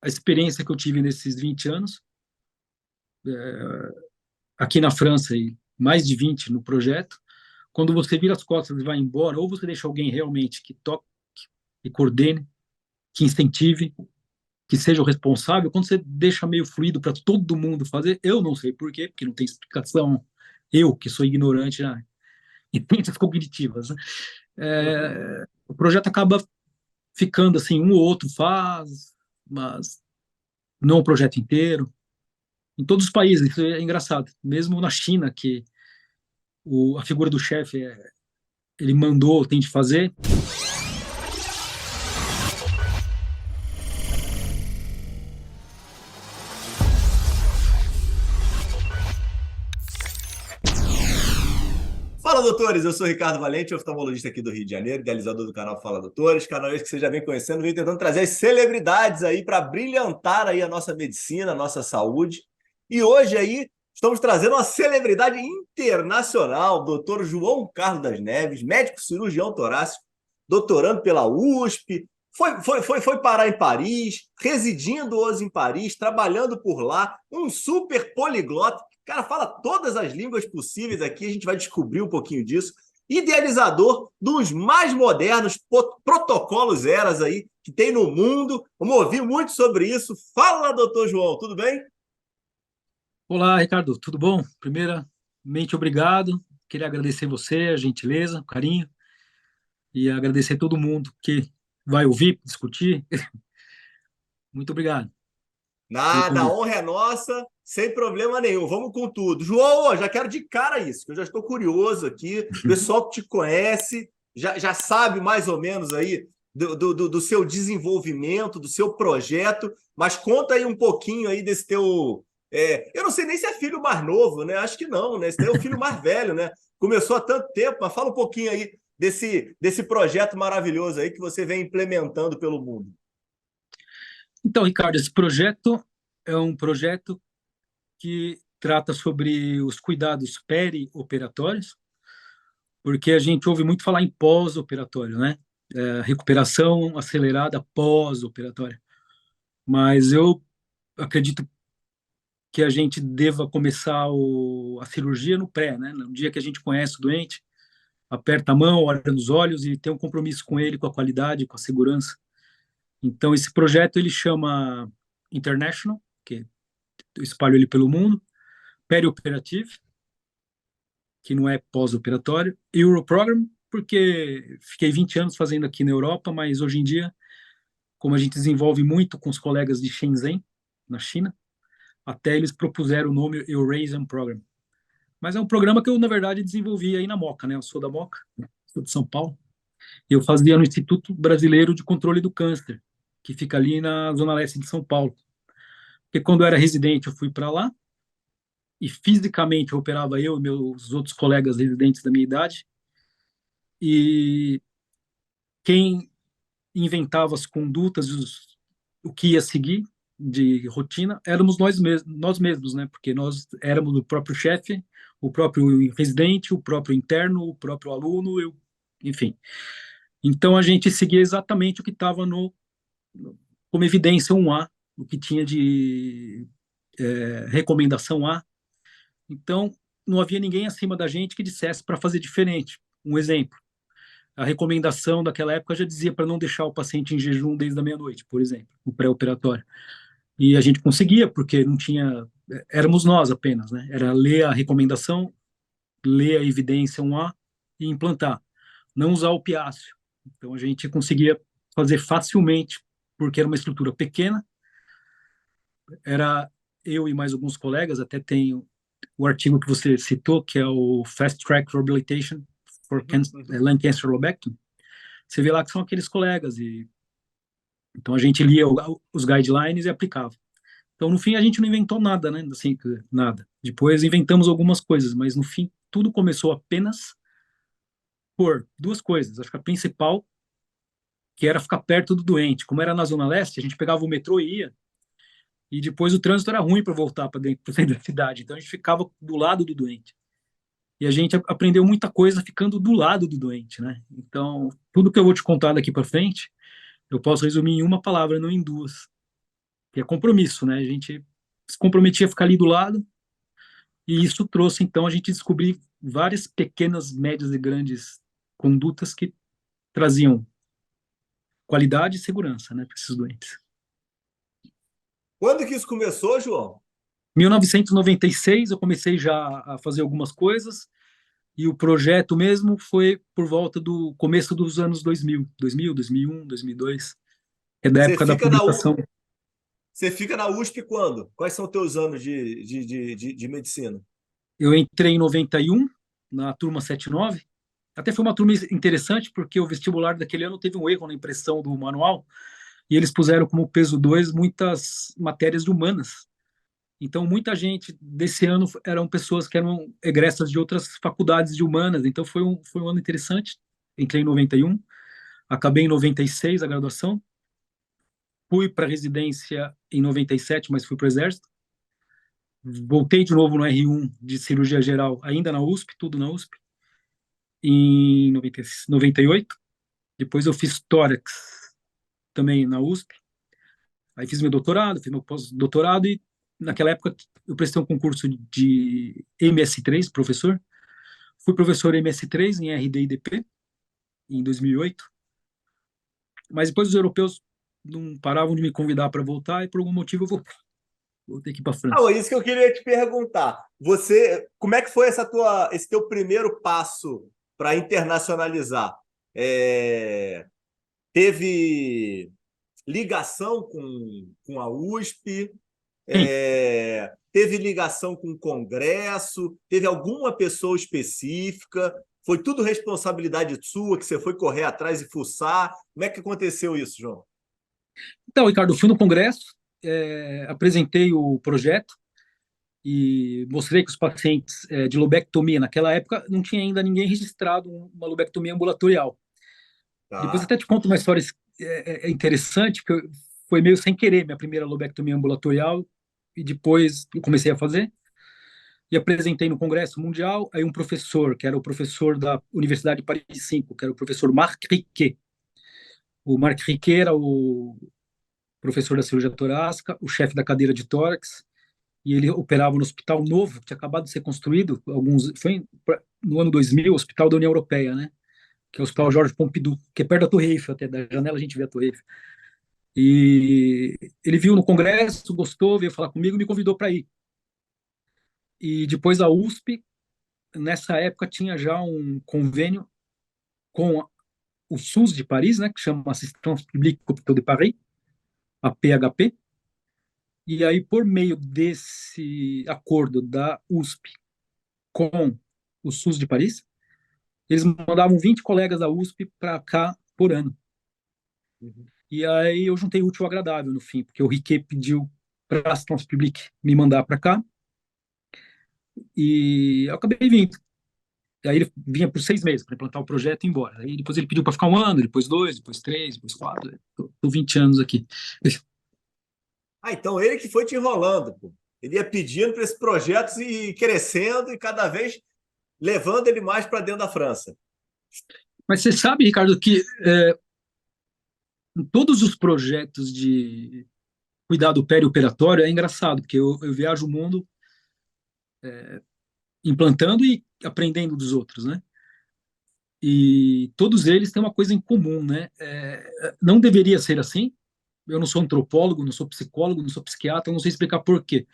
a experiência que eu tive nesses 20 anos, aqui na França, e mais de 20 no projeto, quando você vira as costas e vai embora, ou você deixa alguém realmente que toque e coordene, que incentive, que seja o responsável, quando você deixa meio fluido para todo mundo fazer, eu não sei por quê, porque não tem explicação, eu que sou ignorante em ciências cognitivas, né? Uhum. O projeto acaba ficando assim, um ou outro faz, mas não o projeto inteiro. Em todos os países, isso é engraçado. Mesmo na China, que a figura do chefe ele mandou, tem de fazer. Fala, doutores! Eu sou Ricardo Valente, oftalmologista aqui do Rio de Janeiro, idealizador do canal Fala Doutores, canal esse que você já vem conhecendo, vem tentando trazer as celebridades aí para brilhantar aí a nossa medicina, a nossa saúde. E hoje aí estamos trazendo uma celebridade internacional, doutor João Carlos das Neves, médico cirurgião torácico, doutorando pela USP, foi parar em Paris, residindo hoje em Paris, trabalhando por lá, um super poliglota. Cara, fala todas as línguas possíveis aqui, a gente vai descobrir um pouquinho disso. Idealizador dos mais modernos protocolos eras aí que tem no mundo. Vamos ouvir muito sobre isso. Fala, doutor João, tudo bem? Olá, Ricardo, tudo bom? Primeiramente, obrigado. Queria agradecer você, a gentileza, o carinho, e agradecer todo mundo que vai ouvir, discutir. Muito obrigado pelo Nada, a convite. honra é nossa, sem problema nenhum. Vamos com tudo. João, já quero de cara isso, que eu já estou curioso aqui. O pessoal que te conhece já sabe mais ou menos aí do seu desenvolvimento, do seu projeto, mas conta aí um pouquinho aí desse teu. Eu não sei nem se é filho mais novo, né? Acho que não, né? Esse daí é o filho mais velho, né? Começou há tanto tempo, mas fala um pouquinho aí desse projeto maravilhoso aí que você vem implementando pelo mundo. Então, Ricardo, esse projeto é um projeto que trata sobre os cuidados perioperatórios, porque a gente ouve muito falar em pós-operatório, né? Recuperação acelerada pós-operatória. Mas eu acredito que a gente deva começar a cirurgia no pré, né? No dia que a gente conhece o doente, aperta a mão, olha nos olhos e tem um compromisso com ele, com a qualidade, com a segurança. Então, esse projeto ele chama International, que eu espalho ele pelo mundo, Perioperative, que não é pós-operatório, Europrogram, porque fiquei 20 anos fazendo aqui na Europa, mas hoje em dia, como a gente desenvolve muito com os colegas de Shenzhen, na China, até eles propuseram o nome Eurasian Program. Mas é um programa que eu, na verdade, desenvolvi aí na Moca, né? Eu sou da Moca, sou de São Paulo, e eu fazia no Instituto Brasileiro de Controle do Câncer, que fica ali na Zona Leste de São Paulo. Porque quando eu era residente, eu fui para lá, e fisicamente eu operava eu e meus outros colegas residentes da minha idade, e quem inventava as condutas, o que ia seguir de rotina, éramos nós mesmos, né? Porque nós éramos o próprio chefe, o próprio residente, o próprio interno, o próprio aluno, enfim. Então a gente seguia exatamente o que estava no como evidência 1A, o que tinha de recomendação A. Então não havia ninguém acima da gente que dissesse para fazer diferente. Um exemplo, a recomendação daquela época já dizia para não deixar o paciente em jejum desde a meia-noite, por exemplo, no pré-operatório. E a gente conseguia, porque não tinha. Éramos nós apenas, né? Era ler a recomendação, ler a evidência 1A e implantar. Não usar opiáceo. Então a gente conseguia fazer facilmente, porque era uma estrutura pequena. Era eu e mais alguns colegas, até tem o artigo que você citou, que é o Fast Track Rehabilitation for Uhum, uhum. Lung Cancer Lobectomy. Você vê lá que são aqueles colegas, e então a gente lia os guidelines e aplicava. Então, no fim, a gente não inventou nada, né? Assim, nada. Depois inventamos algumas coisas, mas no fim, tudo começou apenas por duas coisas. Acho que a principal, que era ficar perto do doente. Como era na Zona Leste, a gente pegava o metrô e ia, e depois o trânsito era ruim para voltar para dentro, dentro da cidade. Então, a gente ficava do lado do doente. E a gente aprendeu muita coisa ficando do lado do doente, né? Então, tudo que eu vou te contar daqui para frente, eu posso resumir em uma palavra, não em duas. que é compromisso, né? A gente se comprometia a ficar ali do lado, e isso trouxe, então, a gente descobrir várias pequenas, médias e grandes condutas que traziam qualidade e segurança, né, para esses doentes. Quando que isso começou, João? 1996 eu comecei já a fazer algumas coisas, e o projeto mesmo foi por volta do começo dos anos 2000, 2001, 2002, é da Você época da fica na, publicação. você fica na USP quando? Quais são os teus anos de medicina? Eu entrei em 91, na turma 79. Até foi uma turma interessante, porque o vestibular daquele ano teve um erro na impressão do manual, e eles puseram como peso 2 muitas matérias de humanas. Então, muita gente desse ano eram pessoas que eram egressas de outras faculdades de humanas. Então, foi um ano interessante. Entrei em 91, acabei em 96 a graduação, fui para a residência em 97, mas fui para o Exército. Voltei de novo no R1 de cirurgia geral, ainda na USP, tudo na USP, em 98. Depois eu fiz tórax também na USP. Aí fiz meu doutorado, fiz meu pós-doutorado e naquela época eu prestei um concurso de MS3, professor. Fui professor MS3 em RD e DP em 2008. Mas depois os europeus não paravam de me convidar para voltar e por algum motivo eu voltei aqui para a Ah, França. é isso que eu queria te perguntar. Como é que foi esse teu primeiro passo para internacionalizar? É, teve ligação com a USP? Sim. Teve ligação com o Congresso? Teve alguma pessoa específica? Foi tudo responsabilidade sua que você foi correr atrás e fuçar? Como é que aconteceu isso, João? Então, Ricardo, eu fui no Congresso, apresentei o projeto e mostrei que os pacientes de lobectomia, naquela época, não tinha ainda ninguém registrado uma lobectomia ambulatorial. Depois Tá. até te conto uma história interessante, porque foi meio sem querer minha primeira lobectomia ambulatorial, e depois eu comecei a fazer, e apresentei no Congresso Mundial, aí um professor, que era o professor da Universidade de Paris 5, que era o professor Marc Riquet. O Marc Riquet era o professor da cirurgia torácica, o chefe da cadeira de tórax, e ele operava no Hospital Novo, que tinha acabado de ser construído, foi no ano 2000, Hospital da União Europeia, né? Que é o Hospital Georges Pompidou, que é perto da Torre Eiffel, até da janela a gente vê a Torre Eiffel. E ele viu no congresso, gostou, veio falar comigo e me convidou para ir. E depois a USP, nessa época, tinha já um convênio com o SUS de Paris, né, que chama Assistance Publique Hôpital de Paris, a PHP. E aí, por meio desse acordo da USP com o SUS de Paris, eles mandavam 20 colegas da USP para cá por ano. Uhum. E aí eu juntei o útil ao agradável no fim, porque o Riquet pediu para a Assistance Publique me mandar para cá e eu acabei vindo. E aí ele vinha por 6 meses para implantar o projeto e ir embora. Aí depois ele pediu para ficar um ano, depois 2, depois 3, depois 4. Estou 20 anos aqui. Ah, então ele que foi te enrolando, pô. Ele ia pedindo para esses projetos ir crescendo e cada vez levando ele mais para dentro da França. Mas você sabe, Ricardo, que em todos os projetos de cuidado perioperatório é engraçado, porque eu viajo o mundo implantando e aprendendo dos outros, né? E todos eles têm uma coisa em comum, né? Não deveria ser assim. Eu não sou antropólogo, não sou psicólogo, não sou psiquiatra, não sei explicar por quê.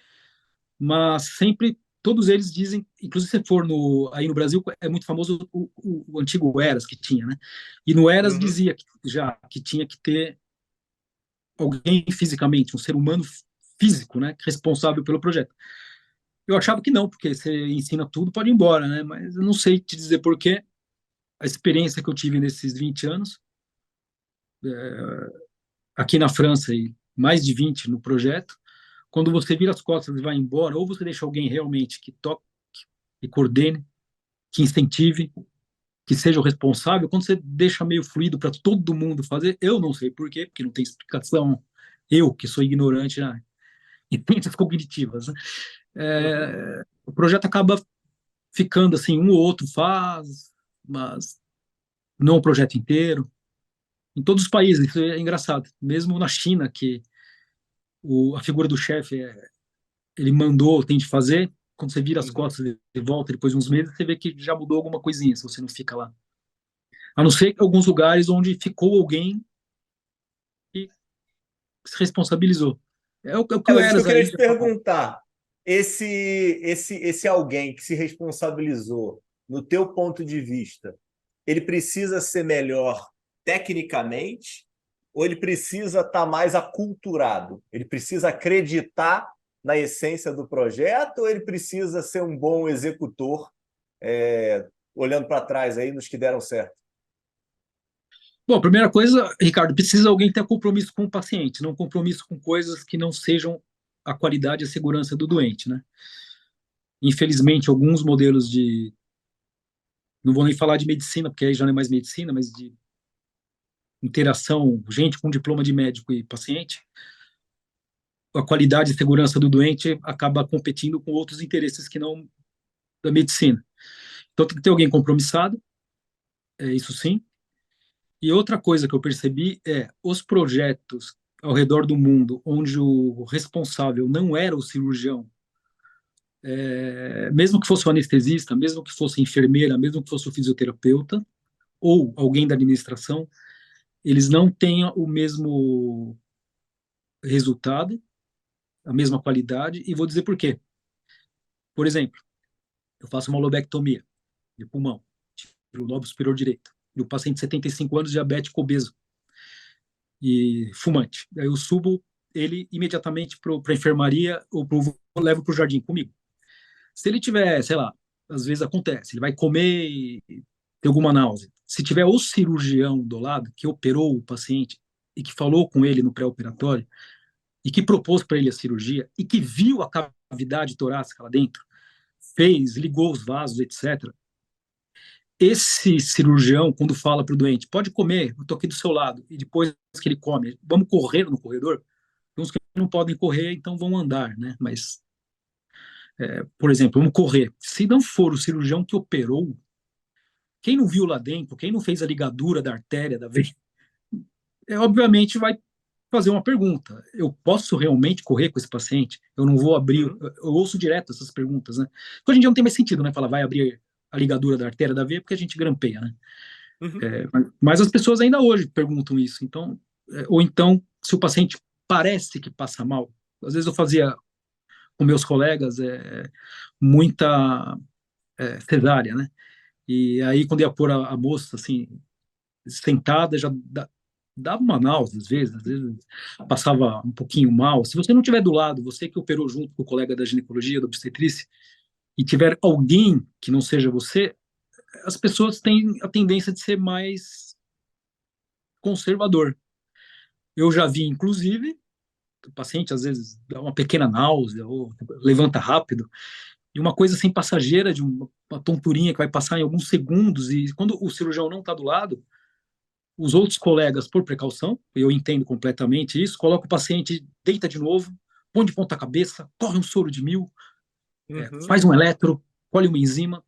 Mas sempre, todos eles dizem, inclusive se for aí no Brasil, é muito famoso o antigo Eras que tinha, né? E no Eras Uhum. dizia já que tinha que ter alguém fisicamente, um ser humano físico, né? Responsável pelo projeto. Eu achava que não, porque você ensina tudo, pode ir embora, né? Mas eu não sei te dizer por quê. A experiência que eu tive nesses 20 anos, aqui na França, e mais de 20 no projeto, quando você vira as costas e vai embora, ou você deixa alguém realmente que toque, que coordene, que incentive, que seja o responsável, quando você deixa meio fluido para todo mundo fazer, eu não sei por quê, porque não tem explicação, eu que sou ignorante em ciências cognitivas, né? O projeto acaba ficando assim, um ou outro faz, mas não o projeto inteiro. Em todos os países, isso é engraçado. Mesmo na China, que a figura do chefe, ele mandou, tem de fazer, quando você vira as Uhum. costas e volta depois de uns meses, você vê que já mudou alguma coisinha, se você não fica lá. A não ser que alguns lugares onde ficou alguém que se responsabilizou. É o que o Mas isso que eu Eras queria aí te já falou. perguntar. Esse alguém que se responsabilizou, no teu ponto de vista, ele precisa ser melhor tecnicamente ou ele precisa estar mais aculturado? Ele precisa acreditar na essência do projeto ou ele precisa ser um bom executor, olhando para trás aí nos que deram certo? Bom, a primeira coisa, Ricardo, precisa alguém ter compromisso com o paciente, não compromisso com coisas que não sejam a qualidade e a segurança do doente, né? Infelizmente, alguns modelos de, não vou nem falar de medicina, porque aí já não é mais medicina, mas de interação, gente com diploma de médico e paciente, a qualidade e segurança do doente acaba competindo com outros interesses que não da medicina. Então tem que ter alguém compromissado, isso sim. E outra coisa que eu percebi é os projetos ao redor do mundo onde o responsável não era o cirurgião, mesmo que fosse o anestesista, mesmo que fosse a enfermeira, mesmo que fosse o fisioterapeuta ou alguém da administração, eles não têm o mesmo resultado, a mesma qualidade, e vou dizer por quê. Por exemplo, eu faço uma lobectomia de pulmão, tiro o lobo superior direito, e o paciente de 75 anos, diabético, obeso e fumante. Aí eu subo ele imediatamente para a enfermaria ou levo para o jardim comigo. Se ele tiver, sei lá, às vezes acontece, ele vai comer e ter alguma náusea. Se tiver o cirurgião do lado que operou o paciente e que falou com ele no pré-operatório e que propôs para ele a cirurgia e que viu a cavidade torácica lá dentro, fez, ligou os vasos, etc. Esse cirurgião, quando fala para o doente, pode comer, eu estou aqui do seu lado, e depois que ele come, vamos correr no corredor, tem uns que não podem correr, então vão andar, né? Mas, por exemplo, vamos correr. Se não for o cirurgião que operou, quem não viu lá dentro, quem não fez a ligadura da artéria, da veia, obviamente vai fazer uma pergunta. Eu posso realmente correr com esse paciente? Eu não vou abrir. Uhum, Eu ouço direto essas perguntas, né? Hoje em dia não tem mais sentido, né? Falar vai abrir a ligadura da artéria da veia porque a gente grampeia, né? uhum. Mas as pessoas ainda hoje perguntam isso. Então, ou então, se o paciente parece que passa mal, às vezes eu fazia com meus colegas muita cesárea, né? E aí, quando ia pôr a moça, assim, sentada, já dava uma náusea, às vezes passava um pouquinho mal. Se você não tiver do lado, você que operou junto com o colega da ginecologia, da obstetrícia, e tiver alguém que não seja você, as pessoas têm a tendência de ser mais conservador. Eu já vi, inclusive, o paciente às vezes dá uma pequena náusea ou levanta rápido, e uma coisa assim passageira, de uma tonturinha que vai passar em alguns segundos, e quando o cirurgião não está do lado, os outros colegas, por precaução, eu entendo completamente isso, coloca o paciente, deita de novo, põe de ponta cabeça, corre um soro de 1.000, Uhum. faz um eletro, colhe uma enzima.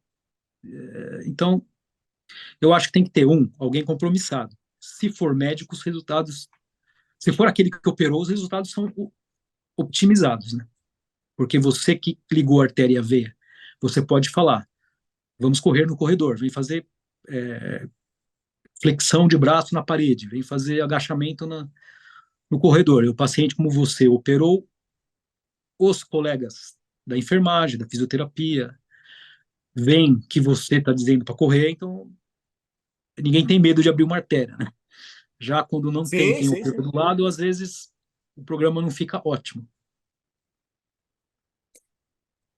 Então, eu acho que tem que ter alguém compromissado. Se for médico, os resultados, se for aquele que operou, os resultados são optimizados, né? Porque você que ligou a artéria e a veia, você pode falar, vamos correr no corredor, vem fazer flexão de braço na parede, vem fazer agachamento no corredor. E o paciente, como você operou, os colegas da enfermagem, da fisioterapia, veem que você está dizendo para correr, então ninguém tem medo de abrir uma artéria, né? Já quando não tem Sim, quem sim, opera sim. do lado, às vezes o programa não fica ótimo.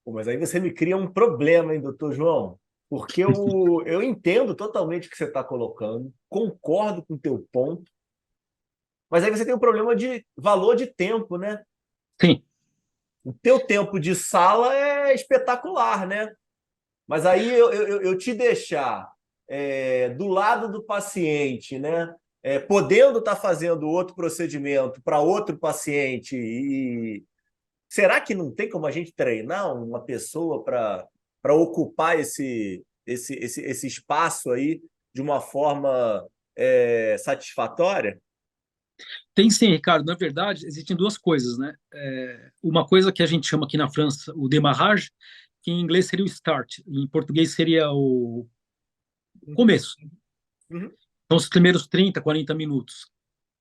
Pô, mas aí você me cria um problema, hein, doutor João? Porque eu entendo totalmente o que você está colocando, concordo com o teu ponto, mas aí você tem um problema de valor de tempo, né? Sim, O teu tempo de sala é espetacular, né? Mas aí eu te deixar do lado do paciente, né? Podendo estar fazendo outro procedimento para outro paciente e será que não tem como a gente treinar uma pessoa para ocupar esse espaço aí de uma forma satisfatória? Tem sim, Ricardo. Na verdade, existem duas coisas, né? Uma coisa que a gente chama aqui na França o démarrage, que em inglês seria o start, em português seria o Uhum, começo. uhum, Então, os primeiros 30, 40 minutos.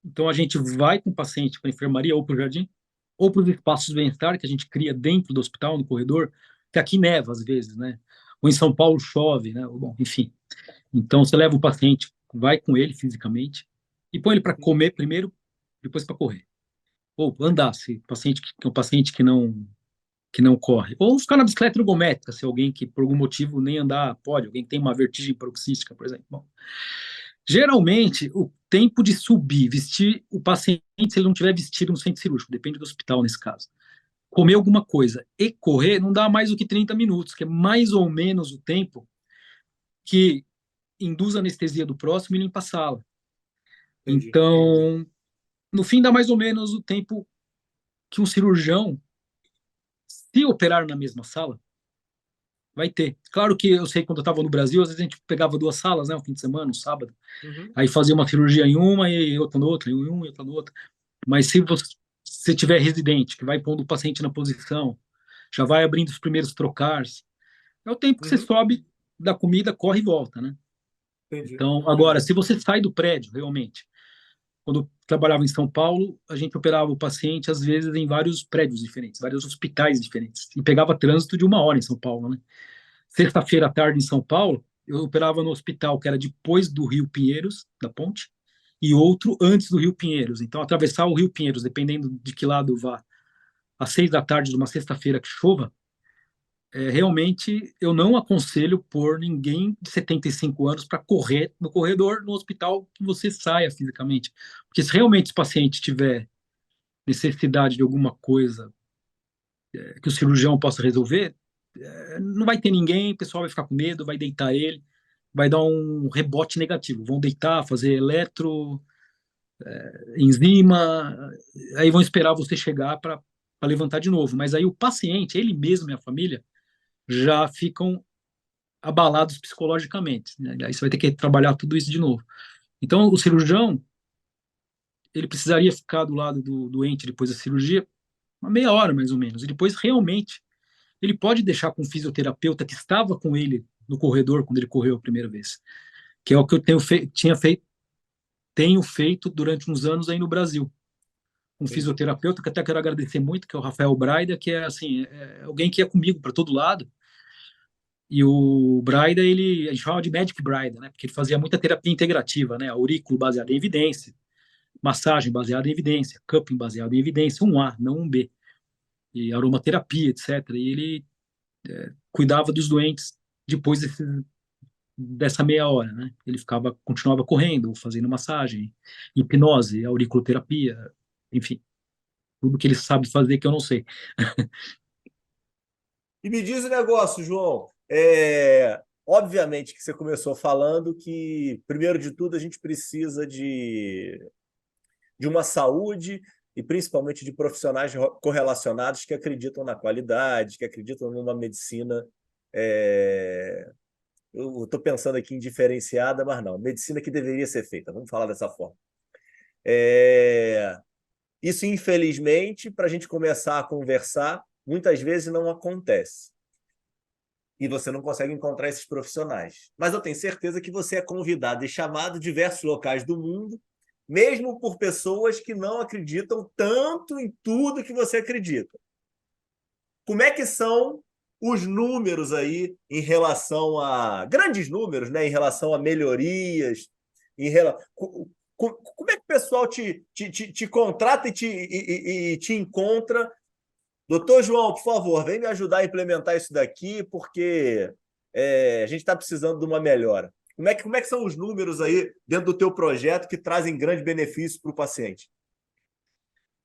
Então, a gente vai com o paciente para a enfermaria ou para o jardim, ou para os espaços de bem-estar que a gente cria dentro do hospital, no corredor, que aqui neva às vezes, né? Ou em São Paulo chove, né? Bom, enfim. Então, você leva o paciente, vai com ele fisicamente, e põe ele para comer primeiro, depois para correr. Ou andar, se paciente que é um paciente que não corre. Ou ficar na bicicleta ergométrica, se alguém que por algum motivo nem andar pode, alguém que tem uma vertigem paroxística, por exemplo. Bom, geralmente, o tempo de subir, vestir o paciente, se ele não tiver vestido no centro cirúrgico, depende do hospital nesse caso, comer alguma coisa e correr, não dá mais do que 30 minutos, que é mais ou menos o tempo que induz a anestesia do próximo e limpa a sala. entendi. Então, no fim, dá mais ou menos o tempo que um cirurgião, se operar na mesma sala, vai ter. Claro que eu sei, quando eu estava no Brasil, às vezes a gente pegava duas salas, né, um fim de semana, um sábado, Uhum, aí fazia uma cirurgia em uma e outra noutra, em uma e outra noutra. Mas se você tiver residente, que vai pondo o paciente na posição, já vai abrindo os primeiros trocars, é o tempo que você uhum, sobe da comida, corre e volta, né? entendi, Então, agora, entendi. se você sai do prédio, realmente, quando eu trabalhava em São Paulo, a gente operava o paciente, às vezes, em vários prédios diferentes, vários hospitais diferentes, e pegava trânsito de 1 hora em São Paulo, né? Sexta-feira à tarde em São Paulo, eu operava no hospital que era depois do Rio Pinheiros, da ponte, e outro antes do Rio Pinheiros. Então, atravessar o Rio Pinheiros, dependendo de que lado vá, às 6 da tarde de uma sexta-feira que chova, realmente eu não aconselho pôr ninguém de 75 anos para correr no corredor no hospital que você saia fisicamente. Porque se realmente esse paciente tiver necessidade de alguma coisa que o cirurgião possa resolver, não vai ter ninguém, o pessoal vai ficar com medo, vai deitar ele, vai dar um rebote negativo. Vão deitar, fazer eletro, enzima, aí vão esperar você chegar para levantar de novo. Mas aí o paciente, ele mesmo e a família, já ficam abalados psicologicamente, né? Aí você vai ter que trabalhar tudo isso de novo. Então, o cirurgião, ele precisaria ficar do lado do doente depois da cirurgia, uma meia hora mais ou menos, e depois realmente ele pode deixar com o fisioterapeuta que estava com ele no corredor quando ele correu a primeira vez, que é o que eu tenho feito durante uns anos aí no Brasil. Um Entendi. fisioterapeuta que até quero agradecer muito, que é o Rafael Braida, que é assim, alguém que é comigo para todo lado. E o Braida, a gente chama de Magic Braida, né? Porque ele fazia muita terapia integrativa, né? Aurículo baseado em evidência, massagem baseada em evidência, cupping baseado em evidência, um A, não um B. E aromaterapia, etc. E ele cuidava dos doentes depois dessa meia hora, né? Ele continuava correndo, fazendo massagem, hipnose, auriculoterapia, enfim, tudo que ele sabe fazer que eu não sei. E me diz o negócio, João. Obviamente que você começou falando que, primeiro de tudo, a gente precisa de uma saúde e principalmente de profissionais correlacionados que acreditam na qualidade, que acreditam numa medicina. é, Eu estou pensando aqui em diferenciada, mas não, medicina que deveria ser feita, vamos falar dessa forma. É, Isso, infelizmente, para a gente começar a conversar, muitas vezes não acontece. E você não consegue encontrar esses profissionais. Mas eu tenho certeza que você é convidado e chamado de diversos locais do mundo, mesmo por pessoas que não acreditam tanto em tudo que você acredita. Como é que são os números aí em relação a grandes números, né, em relação a melhorias, em rela... Como é que o pessoal te contrata e te encontra? Doutor João, por favor, vem me ajudar a implementar isso daqui, porque a gente está precisando de uma melhora. Como é que são os números aí dentro do teu projeto que trazem grande benefício para o paciente?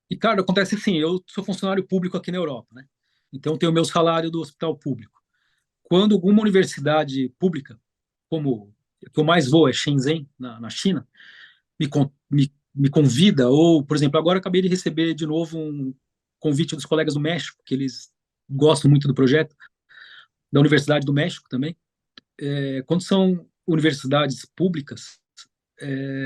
E, cara, acontece assim, eu sou funcionário público aqui na Europa, né? Então, tenho o meu salário do hospital público. Quando alguma universidade pública, como a que eu mais vou é Shenzhen, na China, me convida, ou, por exemplo, agora eu acabei de receber de novo um convite dos colegas do México, que eles gostam muito do projeto, da Universidade do México também. Quando são universidades públicas,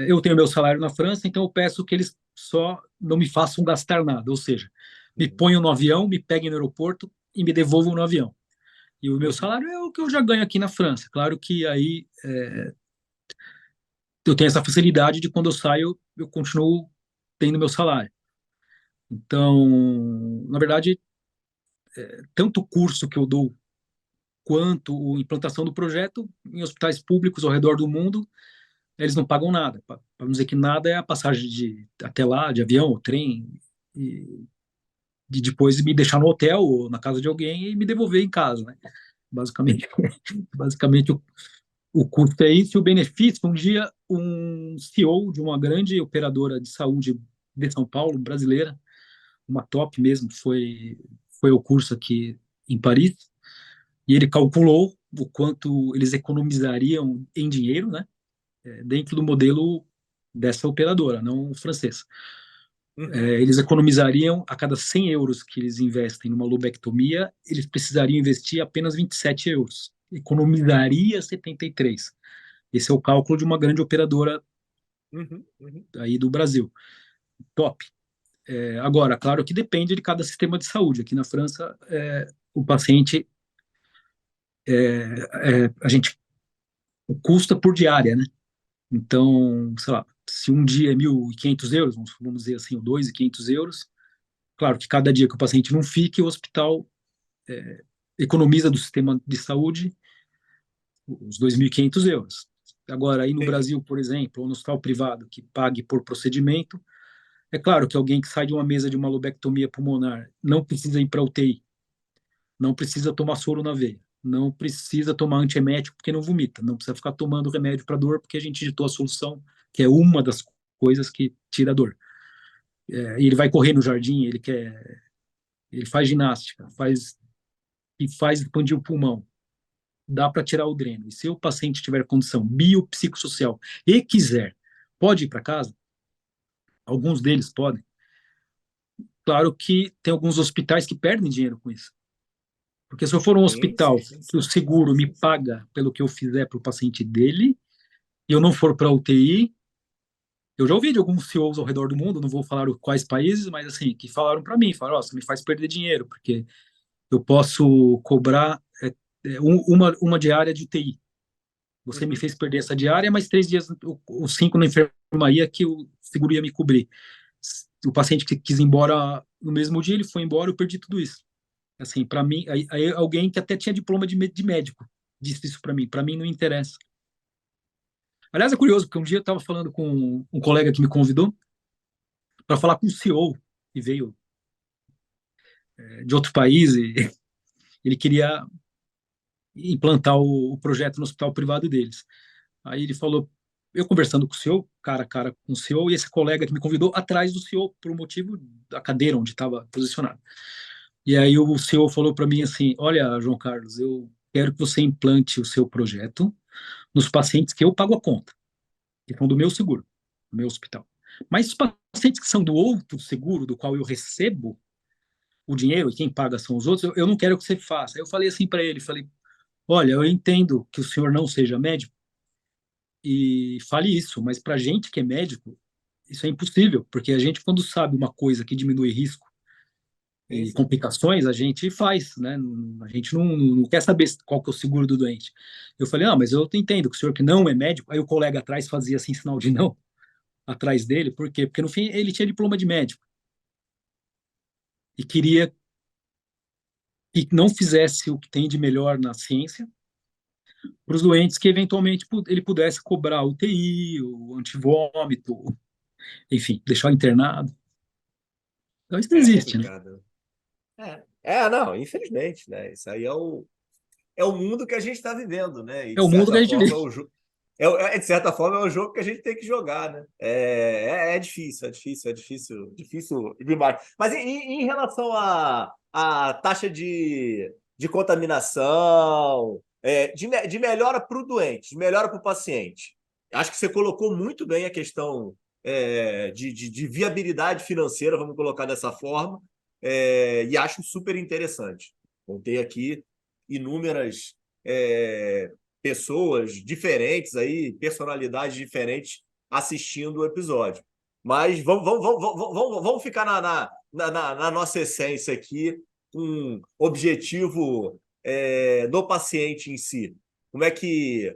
eu tenho meu salário na França, então eu peço que eles só não me façam gastar nada, ou seja, me Uhum. ponham no avião, me peguem no aeroporto e me devolvam no avião. E o meu Uhum. salário é o que eu já ganho aqui na França. Claro que aí eu tenho essa facilidade de quando eu saio, eu continuo tendo meu salário. Então, na verdade, tanto o curso que eu dou quanto a implantação do projeto em hospitais públicos ao redor do mundo, eles não pagam nada. Para não dizer que nada é a passagem de até lá, de avião, ou trem, e de depois me deixar no hotel ou na casa de alguém e me devolver em casa, né? Basicamente, basicamente o custo é isso e o benefício. Um dia, um CEO de uma grande operadora de saúde de São Paulo, brasileira, uma top mesmo, foi ao curso aqui em Paris, e ele calculou o quanto eles economizariam em dinheiro, né, dentro do modelo dessa operadora, não francesa. Uhum. Eles economizariam a cada 100 euros que eles investem numa lobectomia, eles precisariam investir apenas 27 euros. Economizaria 73. Esse é o cálculo de uma grande operadora Uhum. Uhum. aí do Brasil. Top. Agora, claro que depende de cada sistema de saúde. Aqui na França, o paciente, a gente custa por diária, né? Então, sei lá, se um dia é 1.500 euros, vamos dizer assim, ou 2.500 euros, claro que cada dia que o paciente não fique, o hospital economiza do sistema de saúde os 2.500 euros. Agora, aí no Entendi. Brasil, por exemplo, ou no hospital privado que pague por procedimento, é claro que alguém que sai de uma mesa de uma lobectomia pulmonar não precisa ir para UTI, não precisa tomar soro na veia, não precisa tomar antiemético porque não vomita, não precisa ficar tomando remédio para dor porque a gente digitou a solução, que é uma das coisas que tira a dor. E ele vai correr no jardim, ele faz ginástica, faz expandir o pulmão, dá para tirar o dreno. E se o paciente tiver condição biopsicossocial e quiser, pode ir para casa, alguns deles podem. Claro que tem alguns hospitais que perdem dinheiro com isso. Porque se eu for um Sim, hospital sim, sim, que o sim. seguro me paga pelo que eu fizer para o paciente dele, e eu não for para a UTI, eu já ouvi de alguns CEOs ao redor do mundo, não vou falar quais países, mas assim, que falaram para mim, falaram, oh, você me faz perder dinheiro, porque eu posso cobrar uma diária de UTI. Você me Uhum. fez perder essa diária, mas 3 dias, os 5 na enfermaria que o seguro ia me cobrir. O paciente que quis ir embora no mesmo dia, ele foi embora, eu perdi tudo isso. Assim, para mim, aí alguém que até tinha diploma de médico disse isso para mim não interessa. Aliás, é curioso, porque um dia eu estava falando com um colega que me convidou para falar com o CEO, que veio de outro país, e ele queria implantar o projeto no hospital privado deles. Aí ele falou, eu conversando com o CEO, cara a cara com o CEO, e esse colega que me convidou atrás do CEO, por um motivo da cadeira onde estava posicionado. E aí o CEO falou para mim assim, olha, João Carlos, eu quero que você implante o seu projeto nos pacientes que eu pago a conta, que são do meu seguro, do meu hospital. Mas os pacientes que são do outro seguro, do qual eu recebo o dinheiro e quem paga são os outros, eu não quero que você faça. Eu falei assim para ele, falei, olha, eu entendo que o senhor não seja médico e fale isso, mas para gente que é médico, isso é impossível, porque a gente, quando sabe uma coisa que diminui risco Sim, e sim. complicações, a gente faz, né? A gente não quer saber qual que é o seguro do doente. Eu falei, não, mas eu entendo que o senhor que não é médico, aí o colega atrás fazia assim, sinal de não, atrás dele, por quê? Porque no fim ele tinha diploma de médico e queria que não fizesse o que tem de melhor na ciência para os doentes que eventualmente ele pudesse cobrar UTI, o antivômito, enfim, deixar internado. Então isso não É existe, né? complicado. Não, infelizmente, né? Isso aí é o mundo que a gente está vivendo, né? E É de o mundo que certa a gente forma vive. de certa forma é o jogo que a gente tem que jogar, né? É difícil, é difícil, é difícil, difícil demais. Mas em relação à taxa de contaminação, de melhora para o doente, de melhora para o paciente, acho que você colocou muito bem a questão de viabilidade financeira, vamos colocar dessa forma, e acho super interessante. Contei aqui inúmeras pessoas diferentes aí, personalidades diferentes assistindo o episódio. Mas vamos ficar na nossa essência aqui, um objetivo do paciente em si. Como é que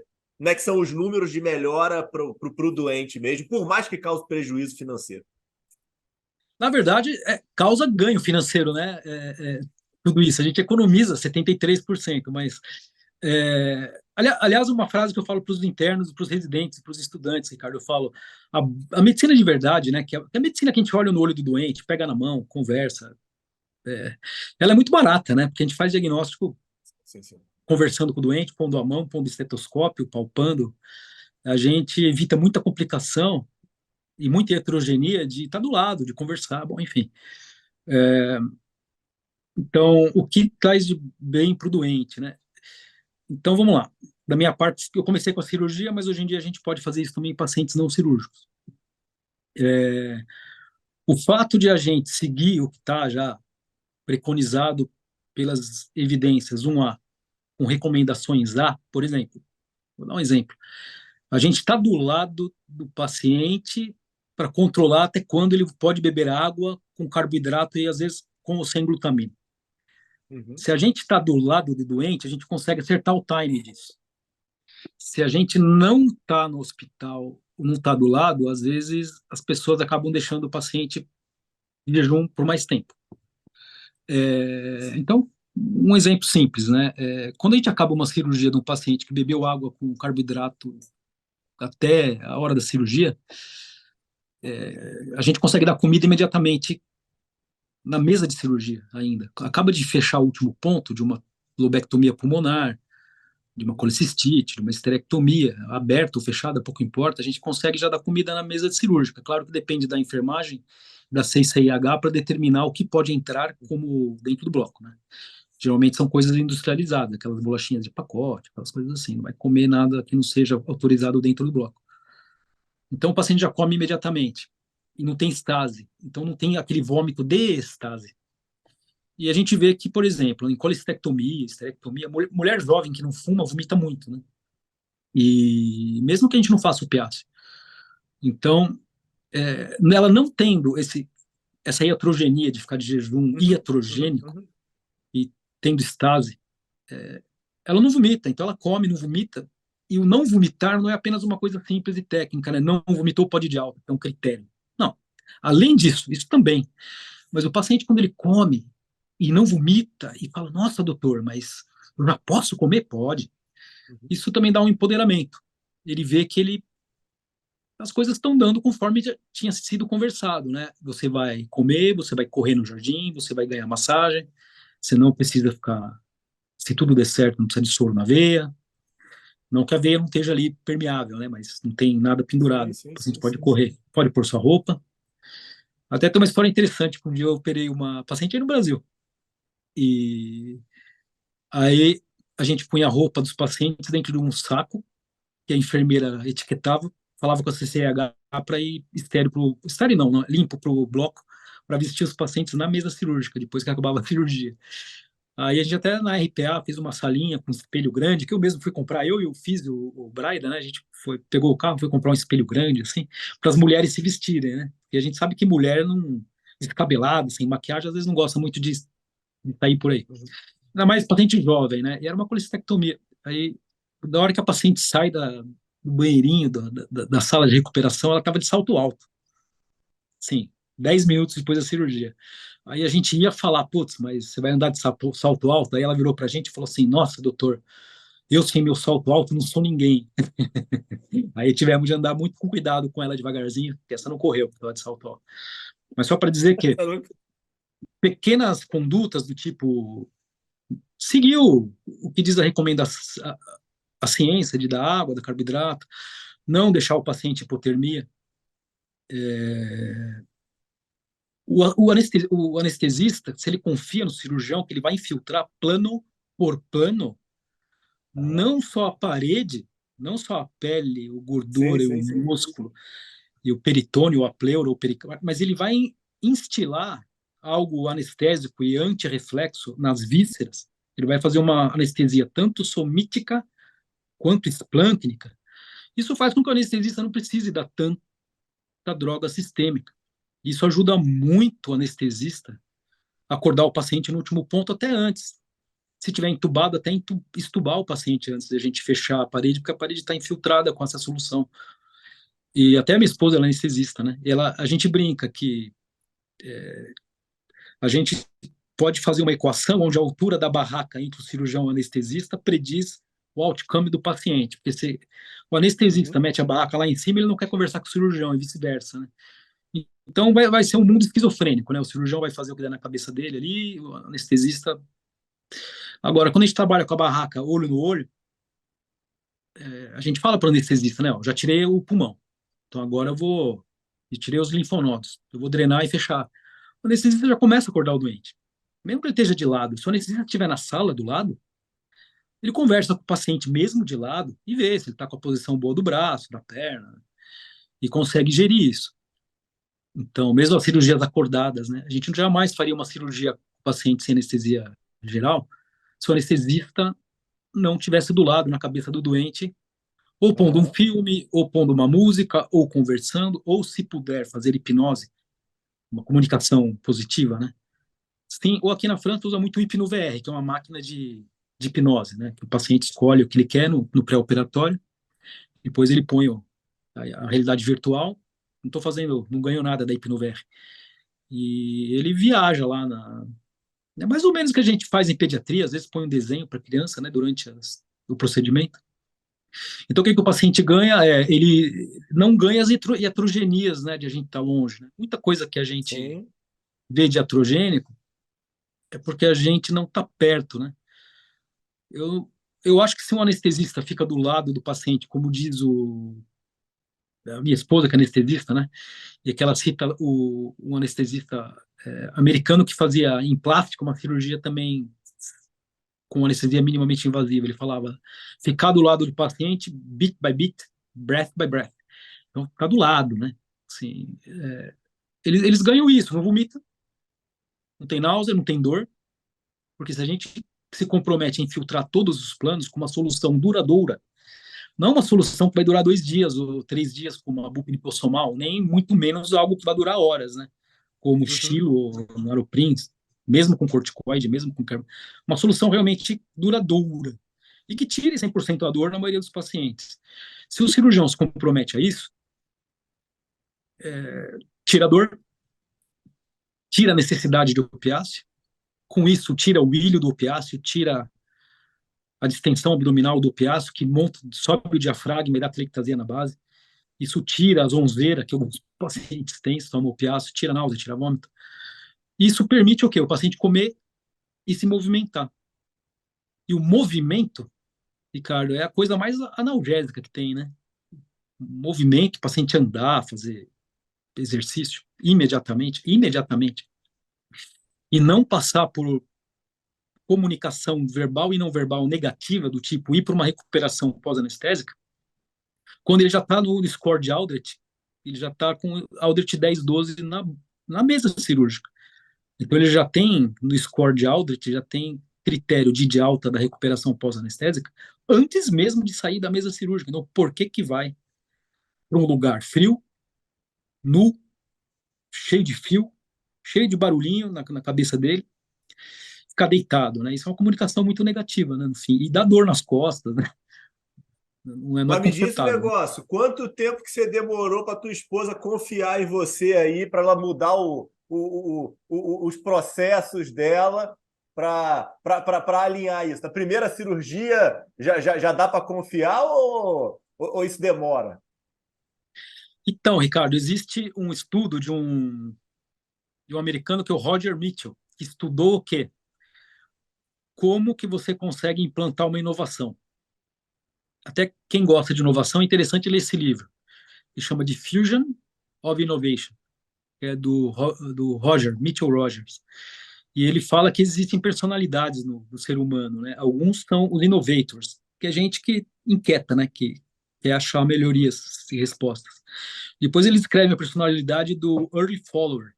são os números de melhora para o doente mesmo, por mais que cause prejuízo financeiro? Na verdade, causa ganho financeiro, né? Tudo isso. A gente economiza 73%, mas. Aliás, uma frase que eu falo para os internos, para os residentes, para os estudantes, Ricardo, eu falo: a medicina de verdade, né? Que é a medicina que a gente olha no olho do doente, pega na mão, conversa, ela é muito barata, né? Porque a gente faz diagnóstico Sim, sim. conversando com o doente, pondo a mão, pondo o estetoscópio, palpando. A gente evita muita complicação e muita heterogeneia de estar do lado, de conversar, bom, enfim. Então, o que traz de bem para o doente, né? Então, vamos lá. Da minha parte, eu comecei com a cirurgia, mas hoje em dia a gente pode fazer isso também em pacientes não cirúrgicos. O fato de a gente seguir o que está já preconizado pelas evidências, com recomendações A, por exemplo, vou dar um exemplo. A gente está do lado do paciente para controlar até quando ele pode beber água com carboidrato e às vezes com ou sem glutamina. Uhum. Se a gente está do lado do doente, a gente consegue acertar o time disso. Se a gente não está no hospital, não está do lado, às vezes as pessoas acabam deixando o paciente em jejum por mais tempo. Então, um exemplo simples, né? Quando a gente acaba uma cirurgia de um paciente que bebeu água com carboidrato até a hora da cirurgia, a gente consegue dar comida imediatamente na mesa de cirurgia ainda. Acaba de fechar o último ponto de uma lobectomia pulmonar, de uma colecistite, de uma esterectomia, aberta ou fechada, pouco importa, a gente consegue já dar comida na mesa de cirúrgica. Claro que depende da enfermagem, da CICIH, para determinar o que pode entrar como dentro do bloco, né? Geralmente são coisas industrializadas, aquelas bolachinhas de pacote, aquelas coisas assim. Não vai comer nada que não seja autorizado dentro do bloco. Então o paciente já come imediatamente. E não tem estase. Então não tem aquele vômito de estase. E a gente vê que, por exemplo, em colestectomia, esterectomia, mulher jovem que não fuma vomita muito, né? E mesmo que a gente não faça o PIAS. Então, ela não tendo essa iatrogenia de ficar de jejum iatrogênico e tendo estase, ela não vomita. Então, ela come, não vomita. E o não vomitar não é apenas uma coisa simples e técnica, né? Não vomitou, pode ir de alta, é um critério. Não. Além disso, isso também. Mas o paciente, quando ele come e não vomita, e fala, nossa, doutor, mas eu já posso comer? Pode. Isso também dá um empoderamento. Ele vê que as coisas estão dando conforme já tinha sido conversado, né? Você vai comer, você vai correr no jardim, você vai ganhar massagem, você não precisa ficar, se tudo der certo, não precisa de soro na veia, não que a veia não esteja ali permeável, né? Mas não tem nada pendurado. Sim, O paciente sim, pode sim, correr, sim. pode pôr sua roupa. Até tem uma história interessante, um dia eu operei uma paciente aí no Brasil, e aí a gente punha a roupa dos pacientes dentro de um saco, que a enfermeira etiquetava, falava com a CCH para ir estéreo estéreo não, limpo para o bloco, para vestir os pacientes na mesa cirúrgica, depois que acabava a cirurgia. Aí a gente até na RPA fez uma salinha com um espelho grande, que eu mesmo fui comprar, eu e o Físio, o Braida, né? A gente pegou o carro, foi comprar um espelho grande, assim, para as mulheres se vestirem, né? E a gente sabe que mulher não, descabelada, sem maquiagem, às vezes não gosta muito de sair por aí. Ainda mais paciente jovem, né? E era uma colecistectomia. Aí, da hora que a paciente sai do banheirinho, da sala de recuperação, ela estava de salto alto. Sim, 10 minutos depois da cirurgia. Aí a gente ia falar, putz, mas você vai andar de salto alto? Aí ela virou pra gente e falou assim, nossa, doutor, eu sem meu salto alto não sou ninguém. Aí tivemos de andar muito com cuidado com ela devagarzinho, porque essa não correu, porque ela de salto alto. Mas só para dizer que pequenas condutas do tipo seguiu o que diz a recomendação, a ciência de dar água, dar carboidrato, não deixar o paciente hipotermia. O anestesista, se ele confia no cirurgião, que ele vai infiltrar plano por plano, não só a parede, não só a pele, o Sim, gordura e o sim, sim. músculo, e o peritônio, a pleura, o pericárdio, mas ele vai instilar algo anestésico e antirreflexo nas vísceras. Ele vai fazer uma anestesia tanto somítica quanto esplâncnica. Isso faz com que o anestesista não precise dar tanto da droga sistêmica. Isso ajuda muito o anestesista a acordar o paciente no último ponto, até antes. Se tiver entubado, até estubar o paciente antes de a gente fechar a parede, porque a parede está infiltrada com essa solução. E até a minha esposa, ela é anestesista, né? A gente brinca que a gente pode fazer uma equação onde a altura da barraca entre o cirurgião e o anestesista prediz o outcome do paciente. Porque se o anestesista mete a barraca lá em cima, ele não quer conversar com o cirurgião e vice-versa, né? Então vai ser um mundo esquizofrênico, né? O cirurgião vai fazer o que der na cabeça dele ali, o anestesista. Agora, quando a gente trabalha com a barraca olho no olho, a gente fala para o anestesista, né? Ó, já tirei o pulmão, então agora eu vou. E tirei os linfonodos, eu vou drenar e fechar. O anestesista já começa a acordar o doente. Mesmo que ele esteja de lado, se o anestesista estiver na sala do lado, ele conversa com o paciente mesmo de lado e vê se ele está com a posição boa do braço, da perna, e consegue gerir isso. Então, mesmo as cirurgias acordadas, né? A gente jamais faria uma cirurgia com o paciente sem anestesia geral se o anestesista não tivesse do lado, na cabeça do doente, ou pondo um filme, ou pondo uma música, ou conversando, ou se puder fazer hipnose, uma comunicação positiva, né? Sim, ou aqui na França usa muito o Hipno-VR, que é uma máquina de hipnose, né? Que o paciente escolhe o que ele quer no pré-operatório, depois ele põe a realidade virtual. Não estou fazendo, não ganho nada da Hipno-VR. E ele viaja lá é mais ou menos o que a gente faz em pediatria, às vezes põe um desenho para a criança, né, durante o procedimento. Então, o que o paciente ganha ele não ganha as iatrogenias, né, de a gente estar longe, né? Muita coisa que a gente Sim. vê de iatrogênico é porque a gente não está perto, né? Eu acho que se um anestesista fica do lado do paciente, como diz a minha esposa, que é anestesista, né? E que ela cita um anestesista americano que fazia em plástico uma cirurgia também com anestesia minimamente invasiva. Ele falava ficar do lado do paciente, bit by bit, breath by breath. Então, ficar do lado, né? Assim, eles ganham isso, não vomita, não tem náusea, não tem dor, porque se a gente se compromete a infiltrar todos os planos com uma solução duradoura, não uma solução que vai durar 2 dias ou 3 dias, como a bucnipossomal, nem muito menos algo que vai durar horas, né? Como Xilo ou Naroprins, mesmo com corticoide, mesmo com uma solução realmente duradoura e que tire 100% a dor na maioria dos pacientes. Se o cirurgião se compromete a isso, tira a dor, tira a necessidade de opiáceo, com isso tira o ilho do opiáceo, tira a distensão abdominal do opiáceo, que monta, sobe o diafragma e dá telectasia na base. Isso tira a zonzeira que alguns pacientes têm, se toma opiáceo, tira a náusea, tira vômito. Isso permite o quê? O paciente comer e se movimentar. E o movimento, Ricardo, é a coisa mais analgésica que tem, né? O movimento, o paciente andar, fazer exercício imediatamente, e não passar por comunicação verbal e não verbal negativa, do tipo ir para uma recuperação pós-anestésica, quando ele já está no score de Aldrich, ele já está com Aldrich 10, 12 na mesa cirúrgica. Então ele já tem, no score de Aldrich, já tem critério de alta da recuperação pós-anestésica antes mesmo de sair da mesa cirúrgica. Então, por que vai para um lugar frio, nu, cheio de fio, cheio de barulhinho na cabeça dele, ficar deitado, né? Isso é uma comunicação muito negativa, né? No fim, e dá dor nas costas, né? Não é Mas me diz um confortável. negócio, quanto tempo que você demorou para tua esposa confiar em você aí, para ela mudar os processos dela para alinhar isso? Na primeira cirurgia já dá para confiar ou isso demora? Então, Ricardo, existe um estudo de um americano que é o Roger Mitchell, que estudou o quê? Como que você consegue implantar uma inovação. Até quem gosta de inovação, é interessante ler esse livro. Ele chama de Fusion of Innovation, que é do Roger, Mitchell Rogers. E ele fala que existem personalidades no ser humano, né? Alguns são os innovators, que é gente que inquieta, né? Que quer achar melhorias e respostas. Depois ele escreve a personalidade do early follower,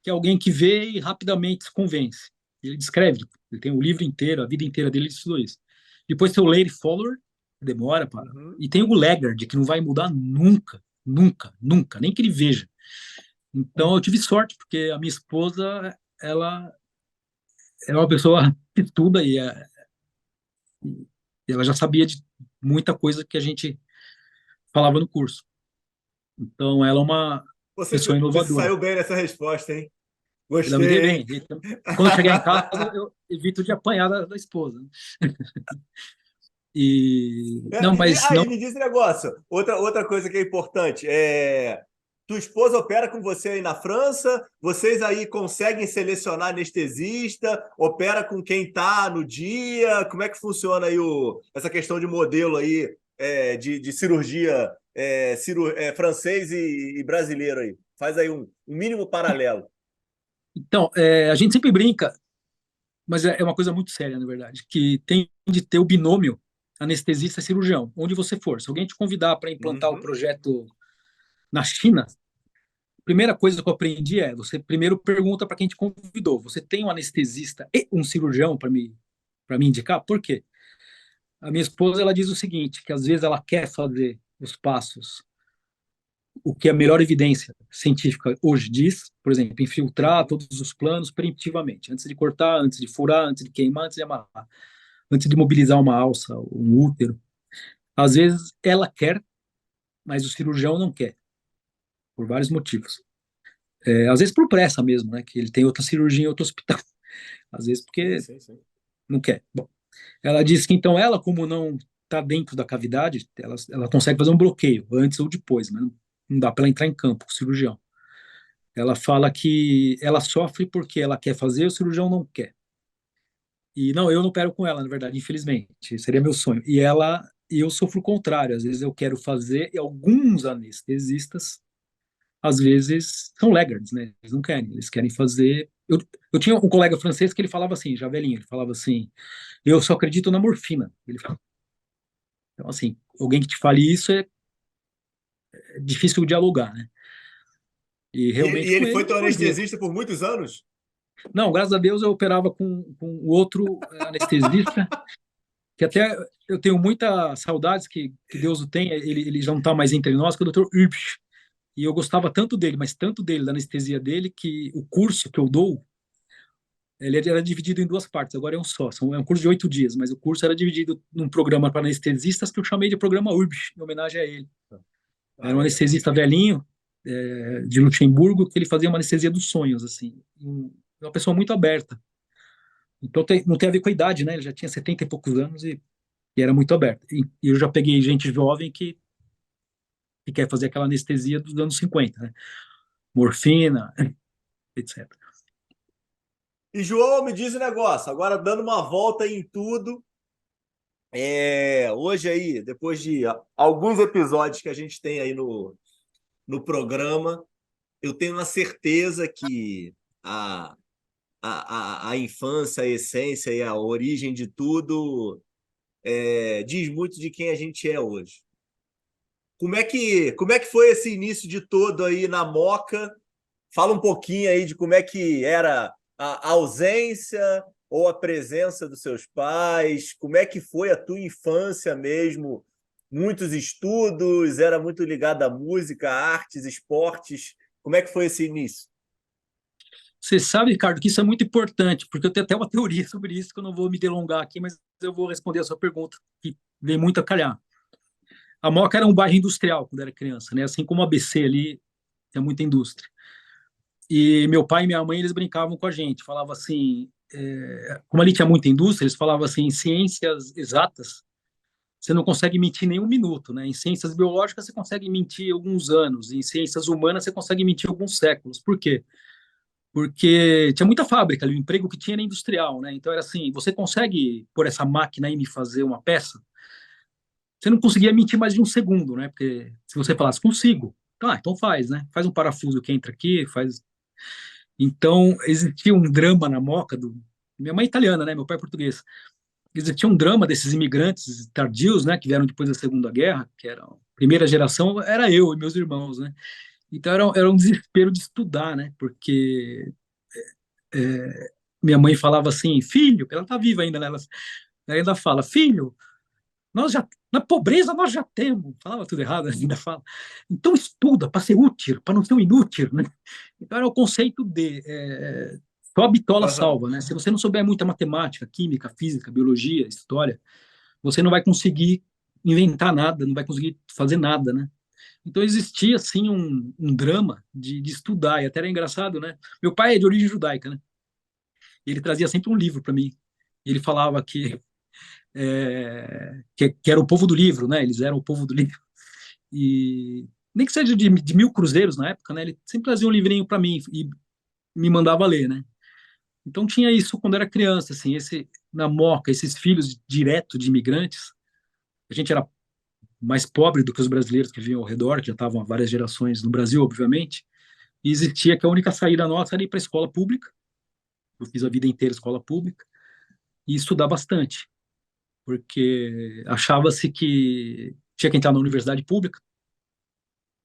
que é alguém que vê e rapidamente se convence. Ele descreve, ele tem o livro inteiro, a vida inteira dele ele estudou isso. Depois tem o late follower, que demora para. E tem o laggard, que não vai mudar nunca, nunca, nunca, nem que ele veja. Então eu tive sorte, porque a minha esposa, ela é uma pessoa que estuda e ela já sabia de muita coisa que a gente falava no curso. Então ela é uma pessoa Você inovadora. saiu bem nessa resposta, hein? Eu me dei Gostei, bem. hein? Então, quando eu chegar em casa, eu evito de apanhar da esposa. E não, E mas não. aí, me diz um negócio. Outra coisa que é importante é. Tua esposa opera com você aí na França? Vocês aí conseguem selecionar anestesista? Opera com quem está no dia? Como é que funciona aí essa questão de modelo aí de cirurgia francês e brasileiro aí? Faz aí um mínimo paralelo. Então, a gente sempre brinca, mas é uma coisa muito séria, na verdade, que tem de ter o binômio anestesista-cirurgião, onde você for. Se alguém te convidar para implantar o Uhum. projeto na China, a primeira coisa que eu aprendi você primeiro pergunta para quem te convidou: você tem um anestesista e um cirurgião para me indicar? Por quê? A minha esposa, ela diz o seguinte, que às vezes ela quer fazer os passos, o que a melhor evidência científica hoje diz, por exemplo, infiltrar todos os planos preemptivamente, antes de cortar, antes de furar, antes de queimar, antes de amarrar, antes de mobilizar uma alça, um útero. Às vezes ela quer, mas o cirurgião não quer, por vários motivos. Às vezes por pressa mesmo, né, que ele tem outra cirurgia em outro hospital. Às vezes Sim, porque sim, sim. não quer. Bom, ela disse que então ela, como não está dentro da cavidade, ela consegue fazer um bloqueio antes ou depois, mas não dá para ela entrar em campo, o cirurgião. Ela fala que ela sofre porque ela quer fazer, o cirurgião não quer. E não, eu não opero com ela, na verdade, infelizmente. Seria meu sonho. E eu sofro o contrário. Às vezes eu quero fazer, e alguns anestesistas, às vezes, são laggards, né? Eles não querem, eles querem fazer. Eu tinha um colega francês que ele falava assim, já velhinho, ele falava assim: eu só acredito na morfina. Ele fala. Então, assim, alguém que te fale isso é difícil dialogar, né? E E realmente com ele ele foi eu não teu fazia. anestesista por muitos anos? Não, graças a Deus eu operava com outro anestesista, que até eu tenho muita saudades que Deus o tenha, ele já não está mais entre nós, que é o Dr. Urbsch. E eu gostava tanto dele, mas tanto dele, da anestesia dele, que o curso que eu dou, ele era dividido em duas partes, agora é um só. É um curso de 8 dias, mas o curso era dividido num programa para anestesistas que eu chamei de programa Urbsch, em homenagem a ele. Ah, Era um legal. anestesista velhinho, de Luxemburgo, que ele fazia uma anestesia dos sonhos, assim. Uma pessoa muito aberta. Então não tem a ver com a idade, né? Ele já tinha 70 e poucos anos e era muito aberto. E eu já peguei gente jovem que quer fazer aquela anestesia dos anos 50, né? Morfina, etc. E, João, me diz um negócio, agora dando uma volta em tudo, hoje aí, depois de alguns episódios que a gente tem aí no programa, eu tenho uma certeza que a, a infância, a essência e a origem de tudo diz muito de quem a gente é hoje. Como é que foi esse início de todo aí na Moca? Fala um pouquinho aí de como é que era a ausência ou a presença dos seus pais, como é que foi a tua infância mesmo? Muitos estudos, era muito ligado à música, artes, esportes. Como é que foi esse início? Você sabe, Ricardo, que isso é muito importante, porque eu tenho até uma teoria sobre isso, que eu não vou me delongar aqui, mas eu vou responder a sua pergunta, que vem muito a calhar. A Moca era um bairro industrial quando era criança, né? Assim como a ABC ali, é muita indústria. E meu pai e minha mãe, eles brincavam com a gente, falavam assim, como ali tinha muita indústria, eles falavam assim, em ciências exatas, você não consegue mentir nem um minuto, né? Em ciências biológicas você consegue mentir alguns anos, em ciências humanas você consegue mentir alguns séculos. Por quê? Porque tinha muita fábrica ali, o emprego que tinha era industrial, né? Então era assim, você consegue pôr essa máquina aí e me fazer uma peça? Você não conseguia mentir mais de um segundo, né? Porque se você falasse, consigo, tá, então faz, né? Faz um parafuso que entra aqui, faz. Então existia um drama na Moca do. Minha mãe é italiana, né? Meu pai é português. Existia um drama desses imigrantes tardios, né? Que vieram depois da Segunda Guerra, que era a primeira geração, era eu e meus irmãos, né? Então era um desespero de estudar, né? Porque minha mãe falava assim, filho, ela tá viva ainda, né? Ela ainda fala, filho, Nós já, na pobreza nós já temos. Falava tudo errado, ainda fala. Então estuda para ser útil, para não ser um inútil, né? Então era o conceito de só a bitola Aham. salva, né? Se você não souber muita matemática, química, física, biologia, história, você não vai conseguir inventar nada, não vai conseguir fazer nada, né? Então existia assim um drama de estudar, e até era engraçado, né? Meu pai é de origem judaica, né? E ele trazia sempre um livro para mim. E ele falava que era o povo do livro, né? Eles eram o povo do livro. E nem que seja de 1.000 cruzeiros na época, né? Ele sempre trazia um livrinho para mim e me mandava ler, né? Então tinha isso quando era criança, assim, na Moca, esses filhos direto de imigrantes. A gente era mais pobre do que os brasileiros que viviam ao redor, que já estavam há várias gerações no Brasil, obviamente. E existia que a única saída nossa era ir para a escola pública. Eu fiz a vida inteira escola pública e estudar bastante, porque achava-se que tinha que entrar na universidade pública,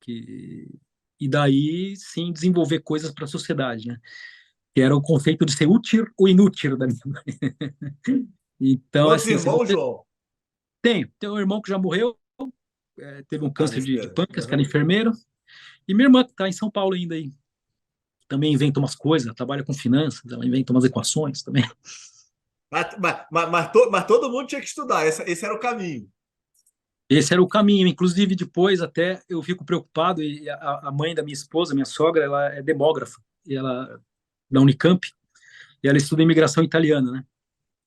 que e daí sim desenvolver coisas para a sociedade, né? Que era o conceito de ser útil ou inútil da minha mãe. Então, Quantos assim, se irmãos, você João? tem um irmão que já morreu, teve um Ah, câncer nesse de mesmo. pâncreas, que era Aham. enfermeiro, e minha irmã que está em São Paulo ainda aí, também inventa umas coisas, trabalha com finanças, ela inventa umas equações também. Mas todo mundo tinha que estudar, esse era o caminho. Esse era o caminho. Inclusive, depois até eu fico preocupado, e a mãe da minha esposa, minha sogra, ela é demógrafa, e ela da Unicamp, e ela estuda imigração italiana, né?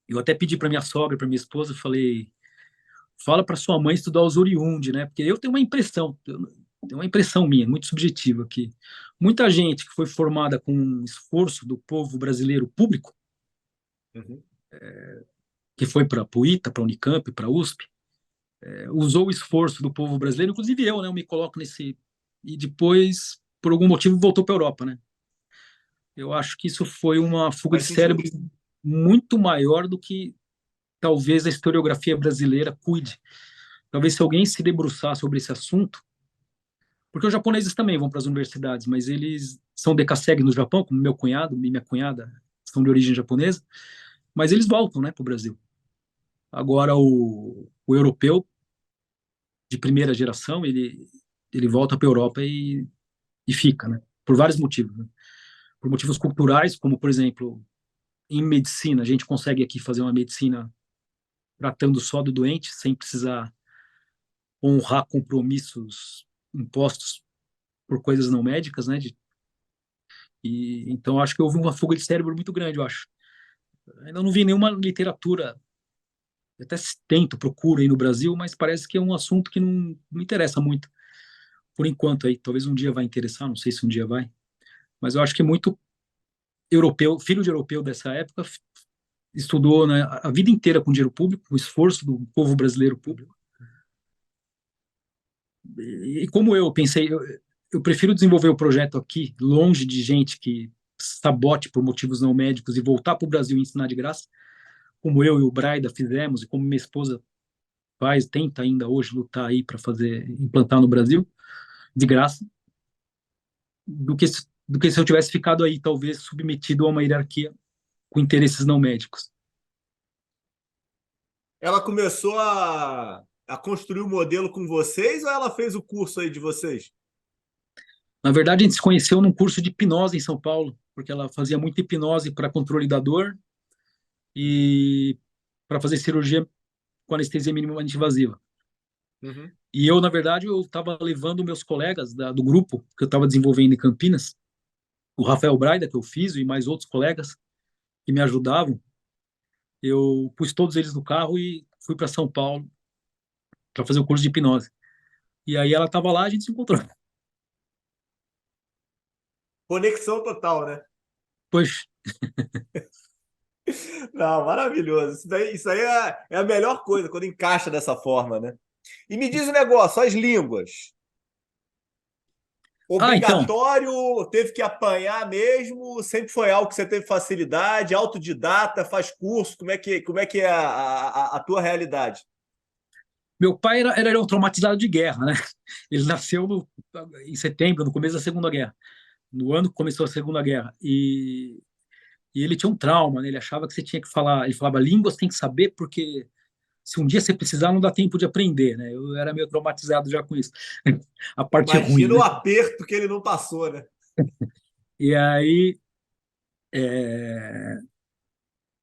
Eu até pedi para minha sogra, para minha esposa, eu falei, fala para sua mãe estudar os oriundi, né? Porque eu tenho uma impressão minha, muito subjetiva, que muita gente que foi formada com esforço do povo brasileiro público, Uhum. que foi para o ITA, para a Unicamp, para a USP, usou o esforço do povo brasileiro, inclusive eu, né? Eu me coloco nesse. E depois, por algum motivo, voltou para a Europa, né? Eu acho que isso foi uma fuga de Faz cérebro sentido. muito maior do que talvez a historiografia brasileira cuide. Talvez se alguém se debruçar sobre esse assunto, porque os japoneses também vão para as universidades, mas eles são decassegue no Japão, como meu cunhado e minha cunhada são de origem japonesa, mas eles voltam, né, para o Brasil. Agora o europeu de primeira geração, ele volta para a Europa e fica, né, por vários motivos, né? Por motivos culturais, como por exemplo, em medicina, a gente consegue aqui fazer uma medicina tratando só do doente, sem precisar honrar compromissos impostos por coisas não médicas, né? Então acho que houve uma fuga de cérebro muito grande, eu acho. Ainda não vi nenhuma literatura, eu até tento, procuro aí no Brasil, mas parece que é um assunto que não interessa muito por enquanto aí. Talvez um dia vai interessar, não sei se um dia vai, mas eu acho que muito europeu, filho de europeu dessa época, estudou, né, a vida inteira com dinheiro público, o esforço do povo brasileiro público. E como eu pensei, eu prefiro desenvolver o projeto aqui, longe de gente que sabote por motivos não médicos e voltar para o Brasil e ensinar de graça, como eu e o Braida fizemos e como minha esposa faz, tenta ainda hoje lutar aí para fazer, implantar no Brasil, de graça, do que se eu tivesse ficado aí, talvez submetido a uma hierarquia com interesses não médicos. Ela começou a construir o modelo com vocês ou ela fez o curso aí de vocês? Na verdade, a gente se conheceu num curso de hipnose em São Paulo, porque ela fazia muita hipnose para controle da dor e para fazer cirurgia com anestesia minimamente invasiva. Uhum. E eu, na verdade, eu estava levando meus colegas do grupo que eu estava desenvolvendo em Campinas, o Rafael Braida, que eu fiz, e mais outros colegas que me ajudavam. Eu pus todos eles no carro e fui para São Paulo para fazer o curso de hipnose. E aí ela estava lá, a gente se encontrou. Conexão total, né? Pois, Não, maravilhoso. Isso aí é a melhor coisa, quando encaixa dessa forma, né? E me diz o negócio, as línguas. então, Obrigatório, teve que apanhar mesmo, sempre foi algo que você teve facilidade, autodidata, faz curso, como é que é a tua realidade? meu pai era um traumatizado de guerra, né? Ele nasceu em setembro, no começo da Segunda Guerra, no ano que começou a Segunda Guerra. E ele tinha um trauma, né? Ele achava que você tinha que falar, ele falava, línguas tem que saber porque se um dia você precisar, não dá tempo de aprender, né? Eu era meio traumatizado já com isso. A parte ruim, Imagina o né? aperto que ele não passou, né? E aí, é,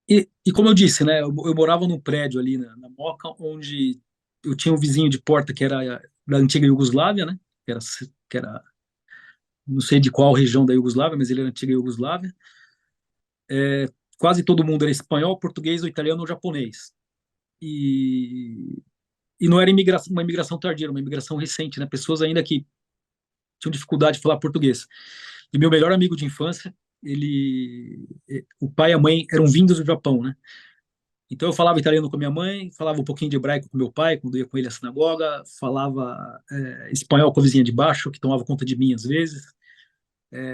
e como eu disse, né? Eu morava num prédio ali na Moca, onde eu tinha um vizinho de porta que era da antiga Iugoslávia, né? Que era não sei de qual região da Iugoslávia, mas ele era da antiga Iugoslávia. Quase todo mundo era espanhol, português, ou italiano ou japonês. E, e não era uma imigração tardia, era uma imigração recente, né? Pessoas ainda que tinham dificuldade de falar português. E meu melhor amigo de infância, o pai e a mãe eram vindos do Japão, né? Então eu falava italiano com a minha mãe, falava um pouquinho de hebraico com meu pai, quando ia com ele à sinagoga, falava espanhol com a vizinha de baixo, que tomava conta de mim às vezes,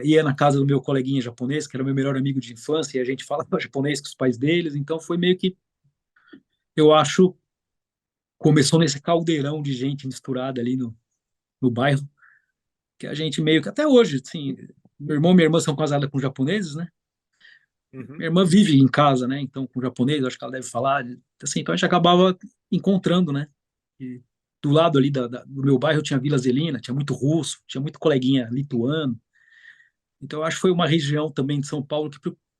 ia na casa do meu coleguinha japonês, que era meu melhor amigo de infância, e a gente falava japonês com os pais deles, então foi meio que, eu acho, começou nesse caldeirão de gente misturada ali no bairro, que a gente meio que, até hoje, assim, meu irmão e minha irmã são casados com japoneses, né? Uhum. Minha irmã vive em casa, né? Então, com japonês, acho que ela deve falar. Assim, então a gente acabava encontrando, né? E do lado ali do meu bairro tinha Vila Zelina, tinha muito russo, tinha muito coleguinha lituano. Então, eu acho que foi uma região também de São Paulo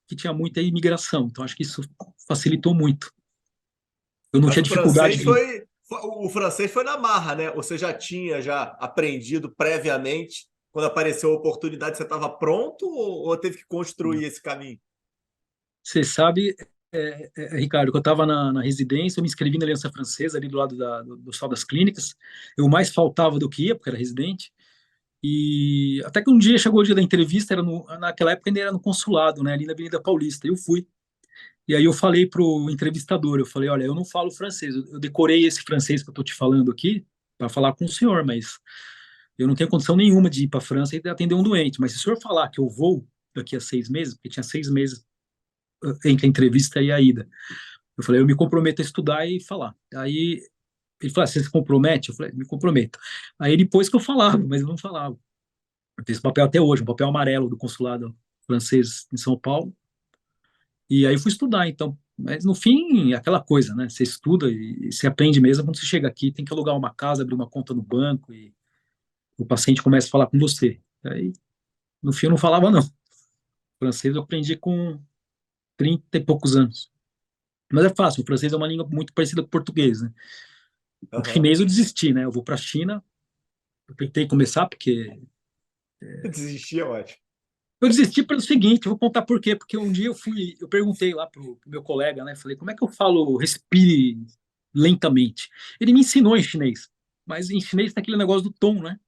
que tinha muita imigração. Então, acho que isso facilitou muito. Eu não Mas tinha dificuldade de. o francês foi na marra, né? Você já tinha já aprendido previamente, quando apareceu a oportunidade, você estava pronto ou teve que construir esse caminho? Você sabe, Ricardo, que eu estava na residência, eu me inscrevi na Aliança Francesa, ali do lado do Hospital das Clínicas. Eu mais faltava do que ia, porque era residente. E até que um dia chegou o dia da entrevista, naquela época ainda era no consulado, né, ali na Avenida Paulista. Eu fui. E aí eu falei pro entrevistador, eu falei, olha, eu não falo francês, eu decorei esse francês que eu tô te falando aqui para falar com o senhor, mas eu não tenho condição nenhuma de ir para a França e atender um doente. Mas se o senhor falar que eu vou daqui a 6 meses, porque tinha 6 meses entre a entrevista e a ida, eu falei, eu me comprometo a estudar e falar. Aí ele falou, você se compromete? Eu falei, me comprometo. Aí ele pôs que eu falava, mas eu não falava. Eu tenho esse papel até hoje, um papel amarelo do consulado francês em São Paulo. E aí eu fui estudar, então. Mas no fim, é aquela coisa, né? Você estuda e você aprende mesmo quando você chega aqui, tem que alugar uma casa, abrir uma conta no banco e o paciente começa a falar com você. Aí, no fim, eu não falava, não. O francês eu aprendi com 30 e poucos anos. Mas é fácil, o francês é uma língua muito parecida com o português, né? O Aham. chinês eu desisti, né? Eu vou para a China, eu tentei começar porque Desistir é ótimo. eu desisti pelo seguinte, eu vou contar por quê, porque um dia eu perguntei lá pro meu colega, né, falei, como é que eu falo respire lentamente? Ele me ensinou em chinês, mas em chinês tem aquele negócio do tom, né,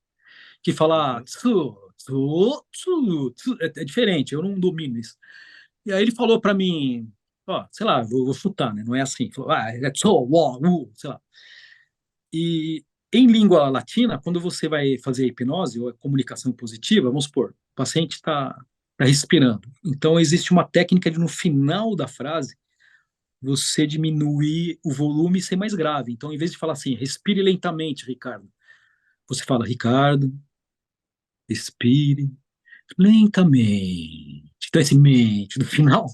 que fala Uhum. tsu, tsu, tsu, tsu, é diferente, eu não domino isso. E aí ele falou para mim, ó, sei lá, vou chutar, né, não é assim, falou, é tsu, wo, sei lá. E em língua latina, quando você vai fazer a hipnose ou a comunicação positiva, vamos supor, o paciente está respirando. Então, existe uma técnica de, no final da frase, você diminuir o volume e ser mais grave. Então, em vez de falar assim, respire lentamente, Ricardo, você fala, Ricardo, respire lentamente. Então, esse mente no final,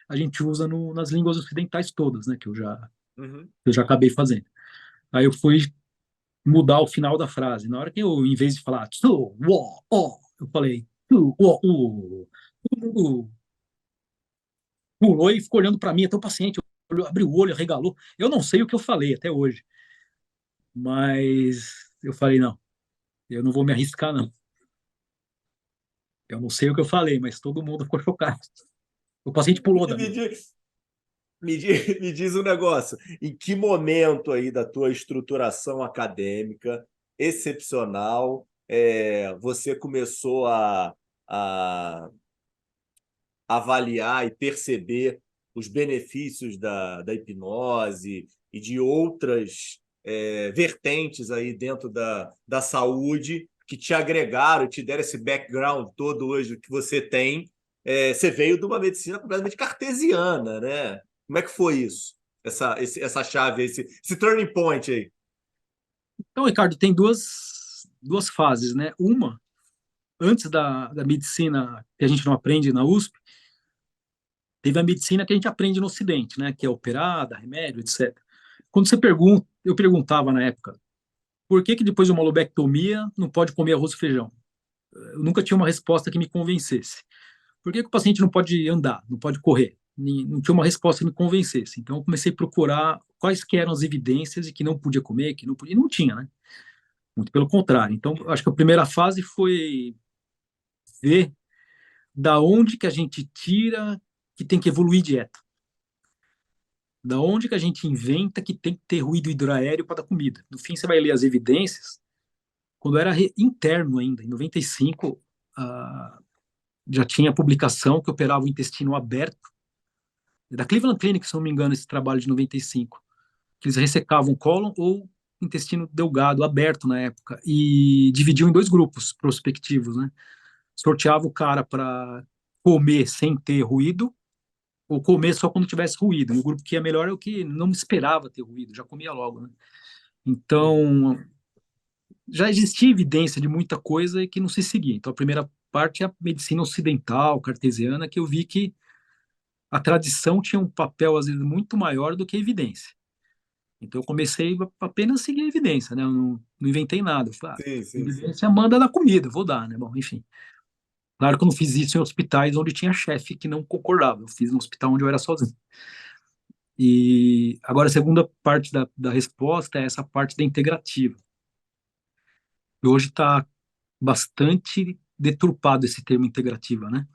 a gente usa nas línguas ocidentais todas, né, que Uhum. eu já acabei fazendo. Aí eu fui mudar o final da frase. Na hora que eu, em vez de falar tu, wo, o, eu falei tu, wo, o. Todo mundo pulou e ficou olhando para mim, até o paciente abriu o olho, regalou. Eu não sei o que eu falei até hoje, mas eu falei, não, eu não vou me arriscar, não. Eu não sei o que eu falei, mas todo mundo ficou chocado. O paciente pulou E da mesa. me diz um negócio. Em que momento aí da tua estruturação acadêmica excepcional você começou a avaliar e perceber os benefícios da hipnose e de outras vertentes aí dentro da saúde que te agregaram, te deram esse background todo hoje que você tem? Você veio de uma medicina completamente cartesiana, né? Como é que foi isso? Essa chave, esse turning point aí. Então, Ricardo, tem duas fases, né? Uma, antes da medicina que a gente não aprende na USP, teve a medicina que a gente aprende no Ocidente, né? Que é operar, dar remédio, etc. quando eu perguntava na época, por que depois de uma lobectomia não pode comer arroz e feijão? Eu nunca tinha uma resposta que me convencesse. Por que o paciente não pode andar, não pode correr? Não tinha uma resposta que me convencesse. Então eu comecei a procurar quais que eram as evidências de que não podia comer, que não podia, e não tinha, né? Muito pelo contrário. Então acho que a primeira fase foi ver da onde que a gente tira que tem que evoluir dieta. Da onde que a gente inventa que tem que ter ruído hidroaéreo para dar comida. No fim, você vai ler as evidências. Quando era interno ainda, em 95, já tinha publicação que operava o intestino aberto, da Cleveland Clinic, se não me engano, esse trabalho de 95, que eles ressecavam o cólon ou intestino delgado, aberto na época, e dividiam em dois grupos prospectivos, né? Sorteava o cara para comer sem ter ruído, ou comer só quando tivesse ruído. E o grupo que ia melhor é o que não esperava ter ruído, já comia logo, né? Então, já existia evidência de muita coisa que não se seguia. Então, a primeira parte é a medicina ocidental, cartesiana, que eu vi que a tradição tinha um papel, às vezes, muito maior do que a evidência. Então, eu comecei apenas a seguir a evidência, né? Eu não inventei nada. Eu falei, Sim, a sim, sim. evidência manda na comida, vou dar, né? Bom, enfim. Claro que eu não fiz isso em hospitais onde tinha chefe que não concordava. Eu fiz no hospital onde eu era sozinho. E agora a segunda parte da resposta é essa parte da integrativa. E hoje está bastante deturpado esse termo integrativa, né?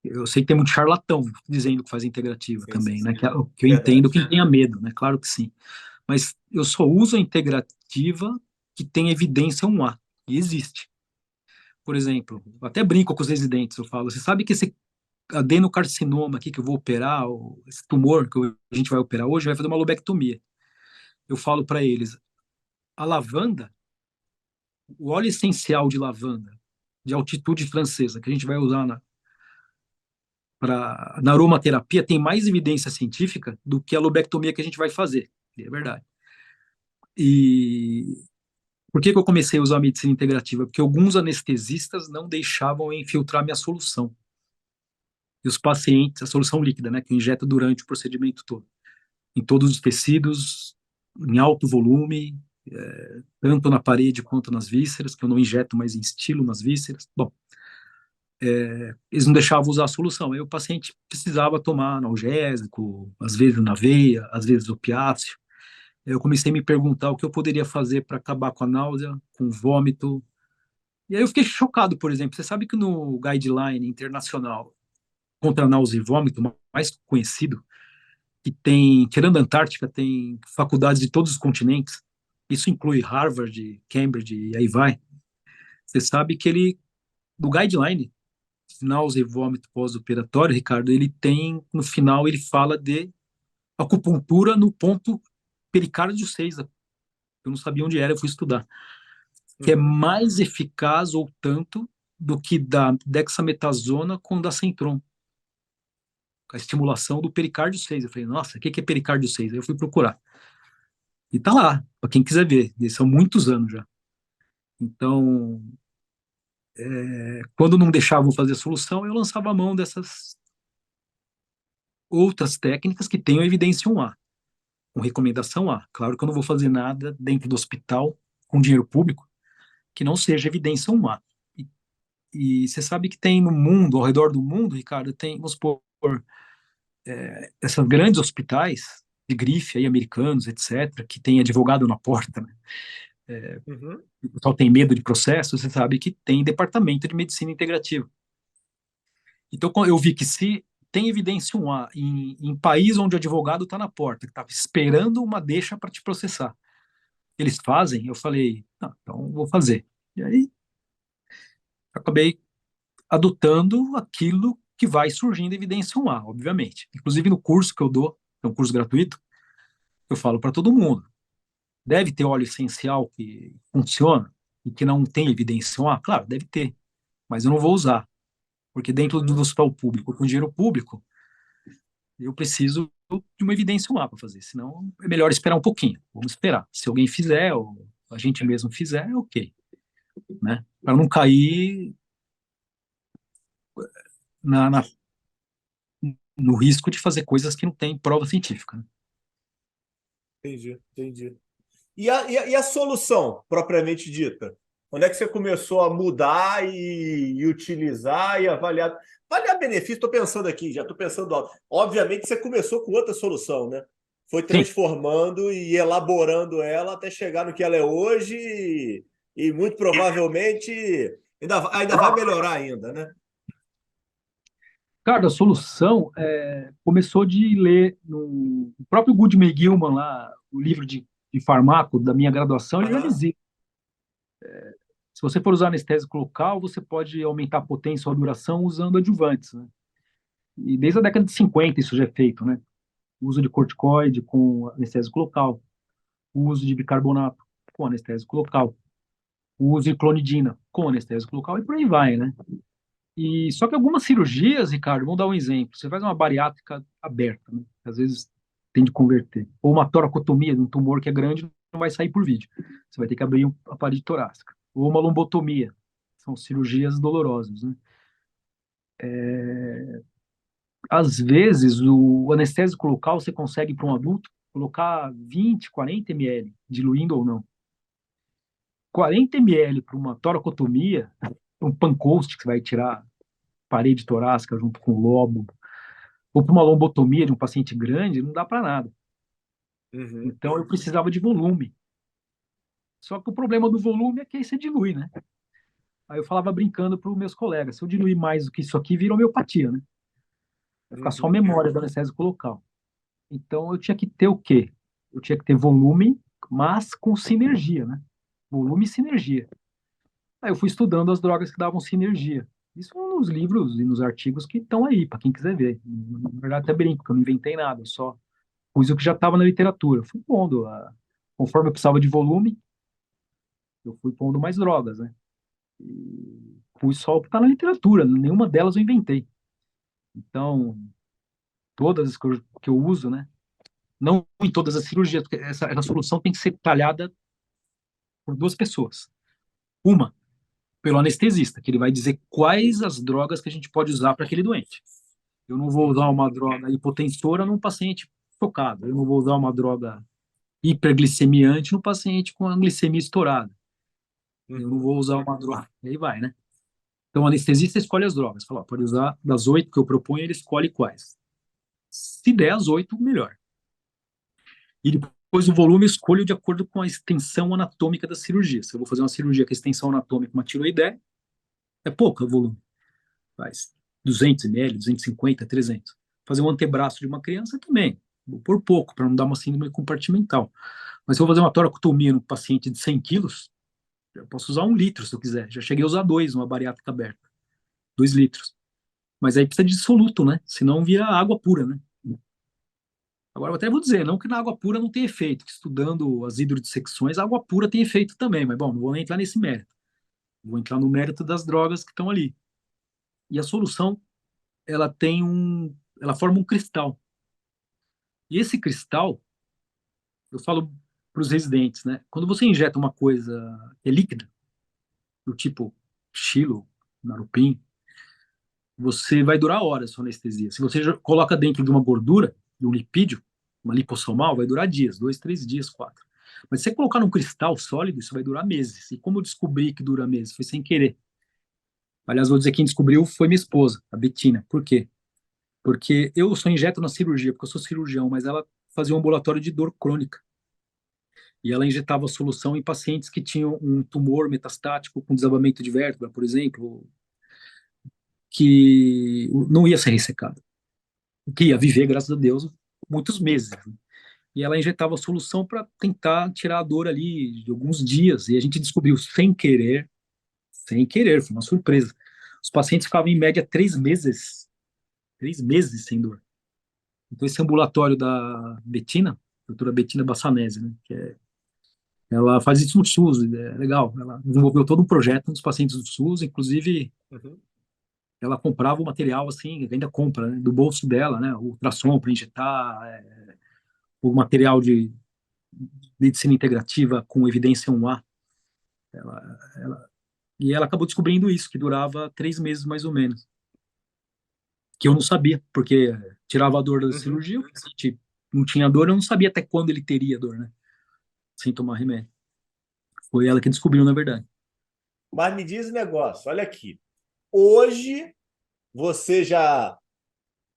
Eu sei que tem muito charlatão dizendo que faz integrativa Sim, sim, também, né? sim. Que eu entendo Verdade. quem tenha medo, né? Claro que sim. Mas eu só uso a integrativa que tem evidência 1A, e existe. Por exemplo, eu até brinco com os residentes, eu falo, você sabe que esse adenocarcinoma aqui que eu vou operar, esse tumor que a gente vai operar hoje, vai fazer uma lobectomia. Eu falo para eles, a lavanda, o óleo essencial de lavanda, de altitude francesa, que a gente vai usar na aromaterapia, tem mais evidência científica do que a lobectomia que a gente vai fazer. É verdade. E por que eu comecei a usar a medicina integrativa? Porque alguns anestesistas não deixavam eu infiltrar minha solução. E os pacientes, a solução líquida, né, que eu injeto durante o procedimento todo, em todos os tecidos, em alto volume, tanto na parede quanto nas vísceras, que eu não injeto mais em estilo nas vísceras. Bom, eles não deixavam usar a solução. Aí o paciente precisava tomar analgésico, às vezes na veia, às vezes opiáceo. Eu comecei a me perguntar o que eu poderia fazer para acabar com a náusea, com o vômito. E aí eu fiquei chocado, por exemplo. Você sabe que no guideline internacional contra náusea e vômito, mais conhecido, que tem, tirando a Antártica, tem faculdades de todos os continentes. Isso inclui Harvard, Cambridge e aí vai. Você sabe que ele, no guideline, náusea e vômito pós-operatório, Ricardo, ele tem, no final, ele fala de acupuntura no ponto pericárdio 6. Eu não sabia onde era, eu fui estudar. Que é Uhum. mais eficaz ou tanto do que da dexametasona com da Centron. A estimulação do pericárdio 6. Eu falei, nossa, o que é pericárdio 6? Aí eu fui procurar. E tá lá, para quem quiser ver. São muitos anos já. Então, quando não deixavam fazer a solução, eu lançava a mão dessas outras técnicas que tenham evidência 1A, com recomendação A. Claro que eu não vou fazer nada dentro do hospital com dinheiro público que não seja evidência 1A. E você sabe que tem no mundo, ao redor do mundo, Ricardo, tem, vamos supor, esses grandes hospitais de grife aí, americanos, etc., que tem advogado na porta, né? Uhum. O pessoal tem medo de processo, você sabe que tem departamento de medicina integrativa. Então, eu vi que se tem evidência 1A em país onde o advogado está na porta, que está esperando uma deixa para te processar, eles fazem, eu falei, ah, então vou fazer. E aí, acabei adotando aquilo que vai surgindo evidência 1A, obviamente. Inclusive no curso que eu dou, que é um curso gratuito, eu falo para todo mundo, deve ter óleo essencial que funciona e que não tem evidência 1A? Claro, deve ter, mas eu não vou usar, porque dentro do Uhum. hospital público, com dinheiro público, eu preciso de uma evidência 1A para fazer, senão é melhor esperar um pouquinho. Vamos esperar. Se alguém fizer, ou a gente mesmo fizer, ok, né? Para não cair na, na, no risco de fazer coisas que não têm prova científica, né? Entendi, entendi. E a solução, propriamente dita? Onde é que você começou a mudar e utilizar e avaliar? Avaliar benefício, estou pensando aqui, já estou pensando alto. Obviamente, você começou com outra solução, né? Foi Sim. transformando e elaborando ela até chegar no que ela é hoje e muito provavelmente ainda vai melhorar ainda, né? Cara, a solução começou de ler no próprio Goodman Gilman lá, o livro de farmaco da minha graduação, ele já Aham. dizia, se você for usar anestésico local, você pode aumentar a potência ou a duração usando adjuvantes, né? E desde a década de 50 isso já é feito, né? O uso de corticoide com anestésico local, o uso de bicarbonato com anestésico local, o uso de clonidina com anestésico local e por aí vai, né? E só que algumas cirurgias, Ricardo, vamos dar um exemplo. Você faz uma bariátrica aberta, né? Às vezes tem de converter. Ou uma toracotomia de um tumor que é grande, não vai sair por vídeo. Você vai ter que abrir a parede torácica. Ou uma lombotomia. São cirurgias dolorosas, né? Às vezes, o anestésico local você consegue para um adulto colocar 20, 40 ml, diluindo ou não. 40 ml para uma toracotomia, um pancoast que você vai tirar parede torácica junto com o lobo, ou para uma lombotomia de um paciente grande, não dá para nada. Uhum. Então eu precisava de volume. Só que o problema do volume é que aí você dilui, né? Aí eu falava brincando para os meus colegas, se eu diluir mais do que isso aqui, vira homeopatia, né? Vai ficar só Uhum. memória do anestésico local. Então eu tinha que ter o quê? Eu tinha que ter volume, mas com sinergia, né? Volume e sinergia. Aí eu fui estudando as drogas que davam sinergia. Isso nos livros e nos artigos que estão aí, para quem quiser ver. Na verdade, até brinco, que eu não inventei nada, eu só pus o que já estava na literatura. Fui pondo, conforme eu precisava de volume, eu fui pondo mais drogas, né? E pus só o que está na literatura, nenhuma delas eu inventei. Então, todas as que eu uso, né? Não em todas as cirurgias, porque essa solução tem que ser talhada por duas pessoas. Uma, pelo anestesista, que ele vai dizer quais as drogas que a gente pode usar para aquele doente. Eu não vou usar Uhum. uma droga hipotensora num paciente focado. Eu não vou usar uma droga hiperglicemiante no paciente com a glicemia estourada. Eu não Uhum. vou usar uma droga. E aí vai, né? Então, o anestesista escolhe as drogas. Fala, ó, pode usar das 8 que eu proponho, ele escolhe quais. Se der as 8, melhor. E depois o volume eu escolho de acordo com a extensão anatômica da cirurgia. Se eu vou fazer uma cirurgia com a extensão anatômica, uma tiroideia, é pouco o volume. Faz 200 ml, 250, 300. Fazer um antebraço de uma criança também. Vou pôr pouco, para não dar uma síndrome compartimental. Mas se eu vou fazer uma toracotomia no paciente de 100 quilos, eu posso usar 1 litro se eu quiser. Já cheguei a usar 2, uma bariátrica aberta. 2 litros. Mas aí precisa de soluto, né? Senão vira água pura, né? Agora, eu até vou dizer, não que na água pura não tem efeito, que estudando as hidrodissecções, a água pura tem efeito também, mas bom, não vou nem entrar nesse mérito. Vou entrar no mérito das drogas que estão ali. E a solução, ela forma um cristal. E esse cristal, eu falo para os residentes, né? Quando você injeta uma coisa que é líquida, do tipo Xilo, Narupin, você vai durar horas sua anestesia. Se você coloca dentro de uma gordura, de um lipídio, uma lipossomal, vai durar dias, 2, 3 dias, 4. Mas se você colocar num cristal sólido, isso vai durar meses. E como eu descobri que dura meses? Foi sem querer. Aliás, vou dizer quem descobriu foi minha esposa, a Betina. Por quê? Porque eu só injeto na cirurgia, porque eu sou cirurgião, mas ela fazia um ambulatório de dor crônica. E ela injetava a solução em pacientes que tinham um tumor metastático com desabamento de vértebra, por exemplo, que não ia ser ressecado, que ia viver, graças a Deus, muitos meses. E ela injetava a solução para tentar tirar a dor ali de alguns dias. E a gente descobriu sem querer, foi uma surpresa. Os pacientes ficavam em média 3 meses sem dor. Então esse ambulatório da Betina, doutora Betina Bassanese, né, ela faz isso no SUS, é legal. Ela desenvolveu todo um projeto nos pacientes do SUS, inclusive Uhum. ela comprava o material assim, ainda compra, né, do bolso dela, né, o ultrassom para injetar, o material de medicina integrativa com evidência 1A. E ela acabou descobrindo isso, que durava 3 meses mais ou menos. Que eu não sabia, porque tirava a dor da Uhum. cirurgia, o paciente não tinha dor, eu não sabia até quando ele teria dor, né? Sem tomar remédio. Foi ela que descobriu, na verdade. Mas me diz o negócio, olha aqui. Hoje você já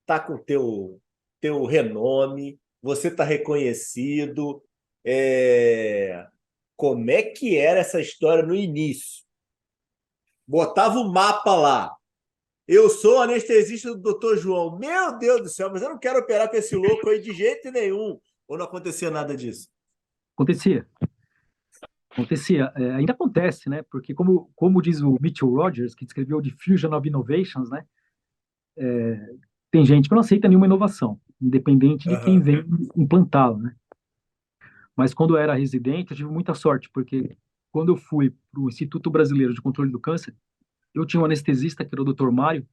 está com o teu renome, você está reconhecido. Como é que era essa história no início? Botava o mapa lá. Eu sou anestesista do Dr. João. Meu Deus do céu, mas eu não quero operar com esse louco aí de jeito nenhum. Ou não acontecia nada disso? Acontecia. Acontecia. Ainda acontece, né? Porque como diz o Mitchell Rogers, que descreveu Diffusion of Innovations, né? Tem gente que não aceita nenhuma inovação, independente de quem Aham. vem implantá-la, né? Mas quando eu era residente, eu tive muita sorte, porque quando eu fui para o Instituto Brasileiro de Controle do Câncer, eu tinha um anestesista, que era o Dr. Mário.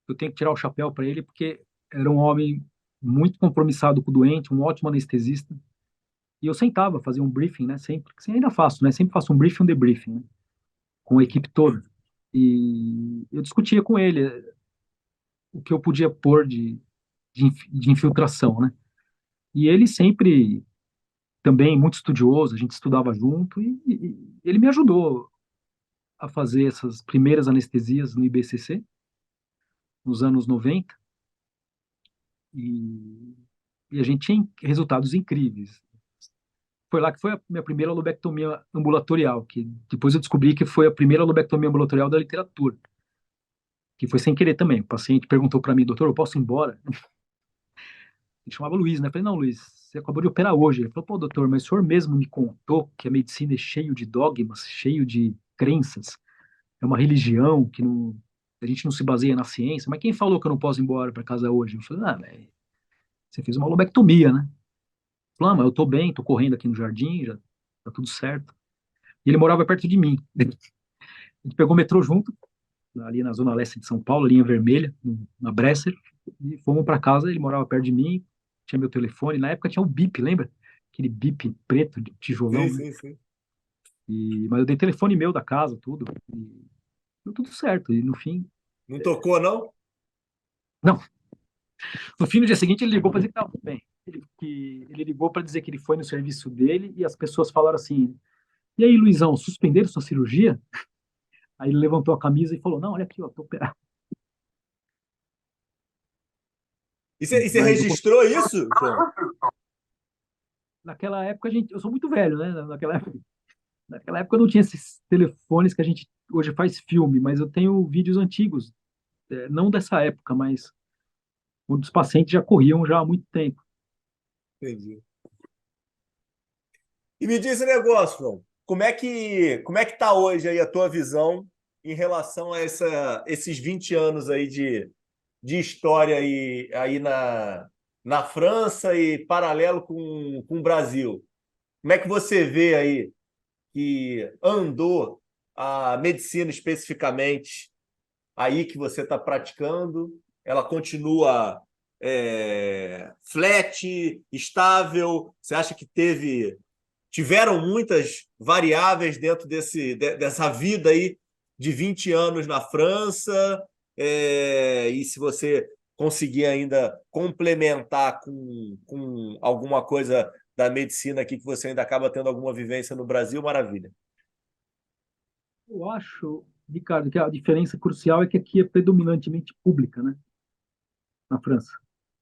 Eu tenho que tirar o chapéu para ele, porque era um homem muito compromissado com o doente, um ótimo anestesista. E eu sentava, fazia um briefing, né? Sempre, que ainda faço, né? Sempre faço um briefing e um debriefing, né? Com a equipe toda. E eu discutia com ele o que eu podia pôr de infiltração, né? E ele sempre também muito estudioso, a gente estudava junto e ele me ajudou a fazer essas primeiras anestesias no IBCC, nos anos 90, e, e a gente tinha resultados incríveis. Foi lá que foi a minha primeira lobectomia ambulatorial, que depois eu descobri que foi a primeira lobectomia ambulatorial da literatura, que foi sem querer também. O paciente perguntou para mim, doutor, eu posso ir embora? Ele chamava Luiz, né? Eu falei, não, Luiz, você acabou de operar hoje. Ele falou, pô, doutor, mas o senhor mesmo me contou que a medicina é cheio de dogmas, cheio de crenças, é uma religião que não, a gente não se baseia na ciência, mas quem falou que eu não posso ir embora para casa hoje? Eu falei, velho, você fez uma lobectomia, né? Ele falou, mas eu tô bem, tô correndo aqui no jardim, já tá tudo certo. E ele morava perto de mim. A gente pegou o metrô junto, ali na zona leste de São Paulo, linha vermelha, na Bresser, e fomos para casa, ele morava perto de mim, tinha meu telefone, na época tinha o bip, lembra? Aquele bip preto, de tijolão, Sim, né? sim, sim. Mas eu dei telefone meu da casa, tudo, e deu tudo certo, e no fim, Não tocou, não? não, no fim, no dia seguinte, ele ligou para dizer que estava tudo bem. Ele ligou para dizer que ele foi no serviço dele e as pessoas falaram assim: E aí, Luizão, suspenderam sua cirurgia? Aí ele levantou a camisa e falou: Não, olha aqui, ó, tô operado. E você Mas registrou isso, João? naquela época, eu sou muito velho, né? Naquela época não tinha esses telefones que a gente hoje faz filme, mas eu tenho vídeos antigos, não dessa época, mas os pacientes já corriam já há muito tempo. Entendi. E me diz esse negócio, João. Como é que tá hoje aí a tua visão em relação a esses 20 anos aí de história aí na França e paralelo com o Brasil? Como é que você vê aí que andou a medicina especificamente aí que você está praticando? Ela continua flat, estável? Você acha que tiveram muitas variáveis dentro dessa vida aí de 20 anos na França? E se você conseguir ainda complementar com alguma coisa da medicina aqui que você ainda acaba tendo alguma vivência no Brasil, maravilha. Eu acho, Ricardo, que a diferença crucial é que aqui é predominantemente pública, né? Na França.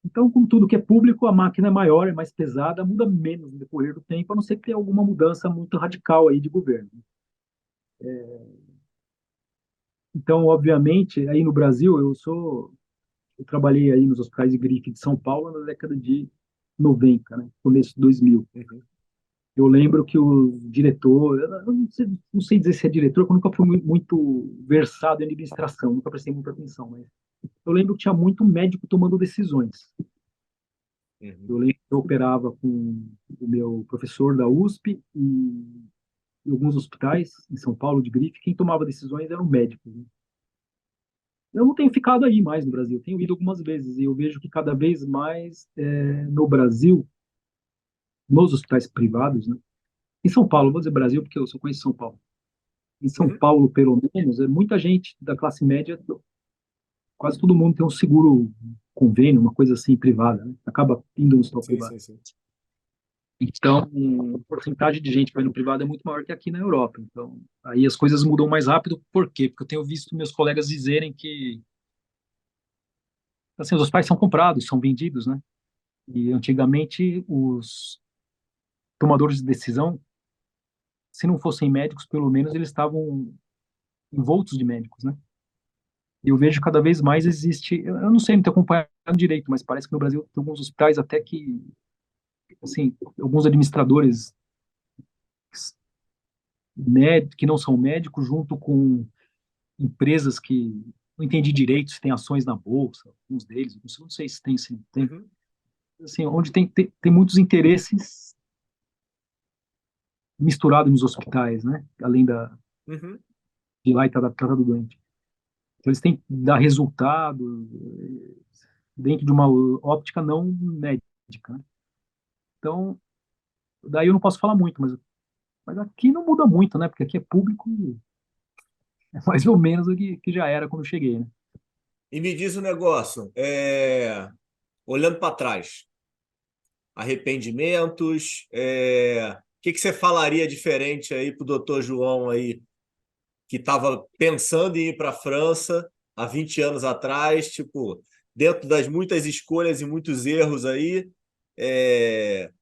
Então, com tudo que é público, a máquina é maior, é mais pesada, muda menos no decorrer do tempo, a não ser que tenha alguma mudança muito radical aí de governo. Então, obviamente, aí no Brasil, eu trabalhei aí nos hospitais de grife de São Paulo na década de 90, né? Começo de 2000. Uhum. Eu lembro que o diretor, eu não sei dizer se é diretor, porque eu nunca fui muito versado em administração, nunca prestei muita atenção, mas eu lembro que tinha muito médico tomando decisões. Uhum. Eu lembro que eu operava com o meu professor da USP e em alguns hospitais em São Paulo de grife, quem tomava decisões eram médicos, né? Eu não tenho ficado aí mais no Brasil, tenho ido algumas vezes e eu vejo que cada vez mais no Brasil, nos hospitais privados, né? Em São Paulo, vou dizer Brasil porque eu só conheço São Paulo. Em São Uhum. Paulo, pelo menos, muita gente da classe média, quase todo mundo tem um seguro, convênio, uma coisa assim privada, né? Acaba indo no hospital Sim, privado. sim, sim. Então, a porcentagem de gente que vai no privado é muito maior que aqui na Europa. Então, aí as coisas mudam mais rápido. Por quê? Porque eu tenho visto meus colegas dizerem que assim, os hospitais são comprados, são vendidos, né? E antigamente os tomadores de decisão, se não fossem médicos, pelo menos eles estavam envoltos de médicos, né? E eu vejo cada vez mais existe, eu não sei, não tenho acompanhado direito, mas parece que no Brasil tem alguns hospitais até que, assim, alguns administradores que não são médicos, junto com empresas que não entendi direito se tem ações na bolsa, alguns deles, não sei se tem, se não tem, Uhum, assim, onde tem muitos interesses misturados nos hospitais, né? Além uhum. de ir lá e tratar do doente. Então, eles têm que dar resultado dentro de uma óptica não médica, né? Então, daí eu não posso falar muito, mas aqui não muda muito, né? Porque aqui é público, é mais ou menos o que já era quando eu cheguei, né? E me diz um negócio, olhando para trás, arrependimentos, o que que você falaria diferente aí para o doutor João aí, que estava pensando em ir para a França há 20 anos atrás, tipo, dentro das muitas escolhas e muitos erros aí,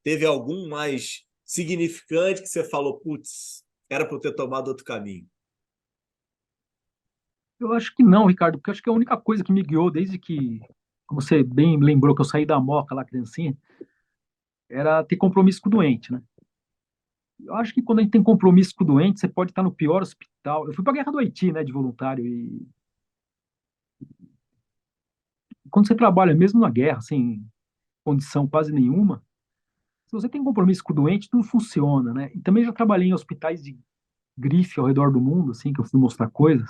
teve algum mais significante que você falou, putz, era para eu ter tomado outro caminho? Eu acho que não, Ricardo, porque eu acho que a única coisa que me guiou desde que, como você bem lembrou que eu saí da Moca lá, criancinha, era ter compromisso com o doente, né? Eu acho que quando a gente tem compromisso com o doente, você pode estar no pior hospital. Eu fui para a guerra do Haiti, né, de voluntário, e quando você trabalha mesmo na guerra, sem condição quase nenhuma, se você tem compromisso com o doente, tudo funciona, né? E também já trabalhei em hospitais de grife ao redor do mundo, assim, que eu fui mostrar coisas.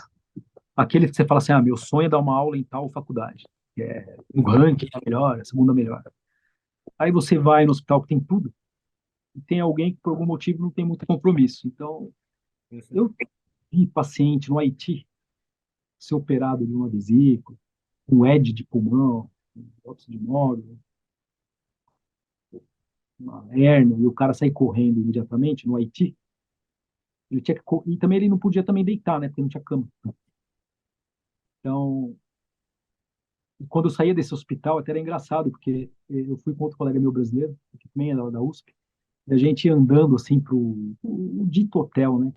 Aquele que você fala assim, ah, meu sonho é dar uma aula em tal faculdade, que é o ranking é melhor, a segunda melhor. Aí você vai no hospital que tem tudo, e tem alguém que por algum motivo não tem muito compromisso. Então, Uhum, eu vi paciente no Haiti ser operado de uma vesícula, um ED de pulmão, um óxido de módulo, uma hérnia, e o cara sair correndo imediatamente no Haiti. Ele tinha que, e também ele não podia também deitar, né, porque não tinha cama. Então, quando eu saía desse hospital, até era engraçado, porque eu fui com outro colega meu brasileiro, que também era da USP, e a gente ia andando assim para o dito hotel, né?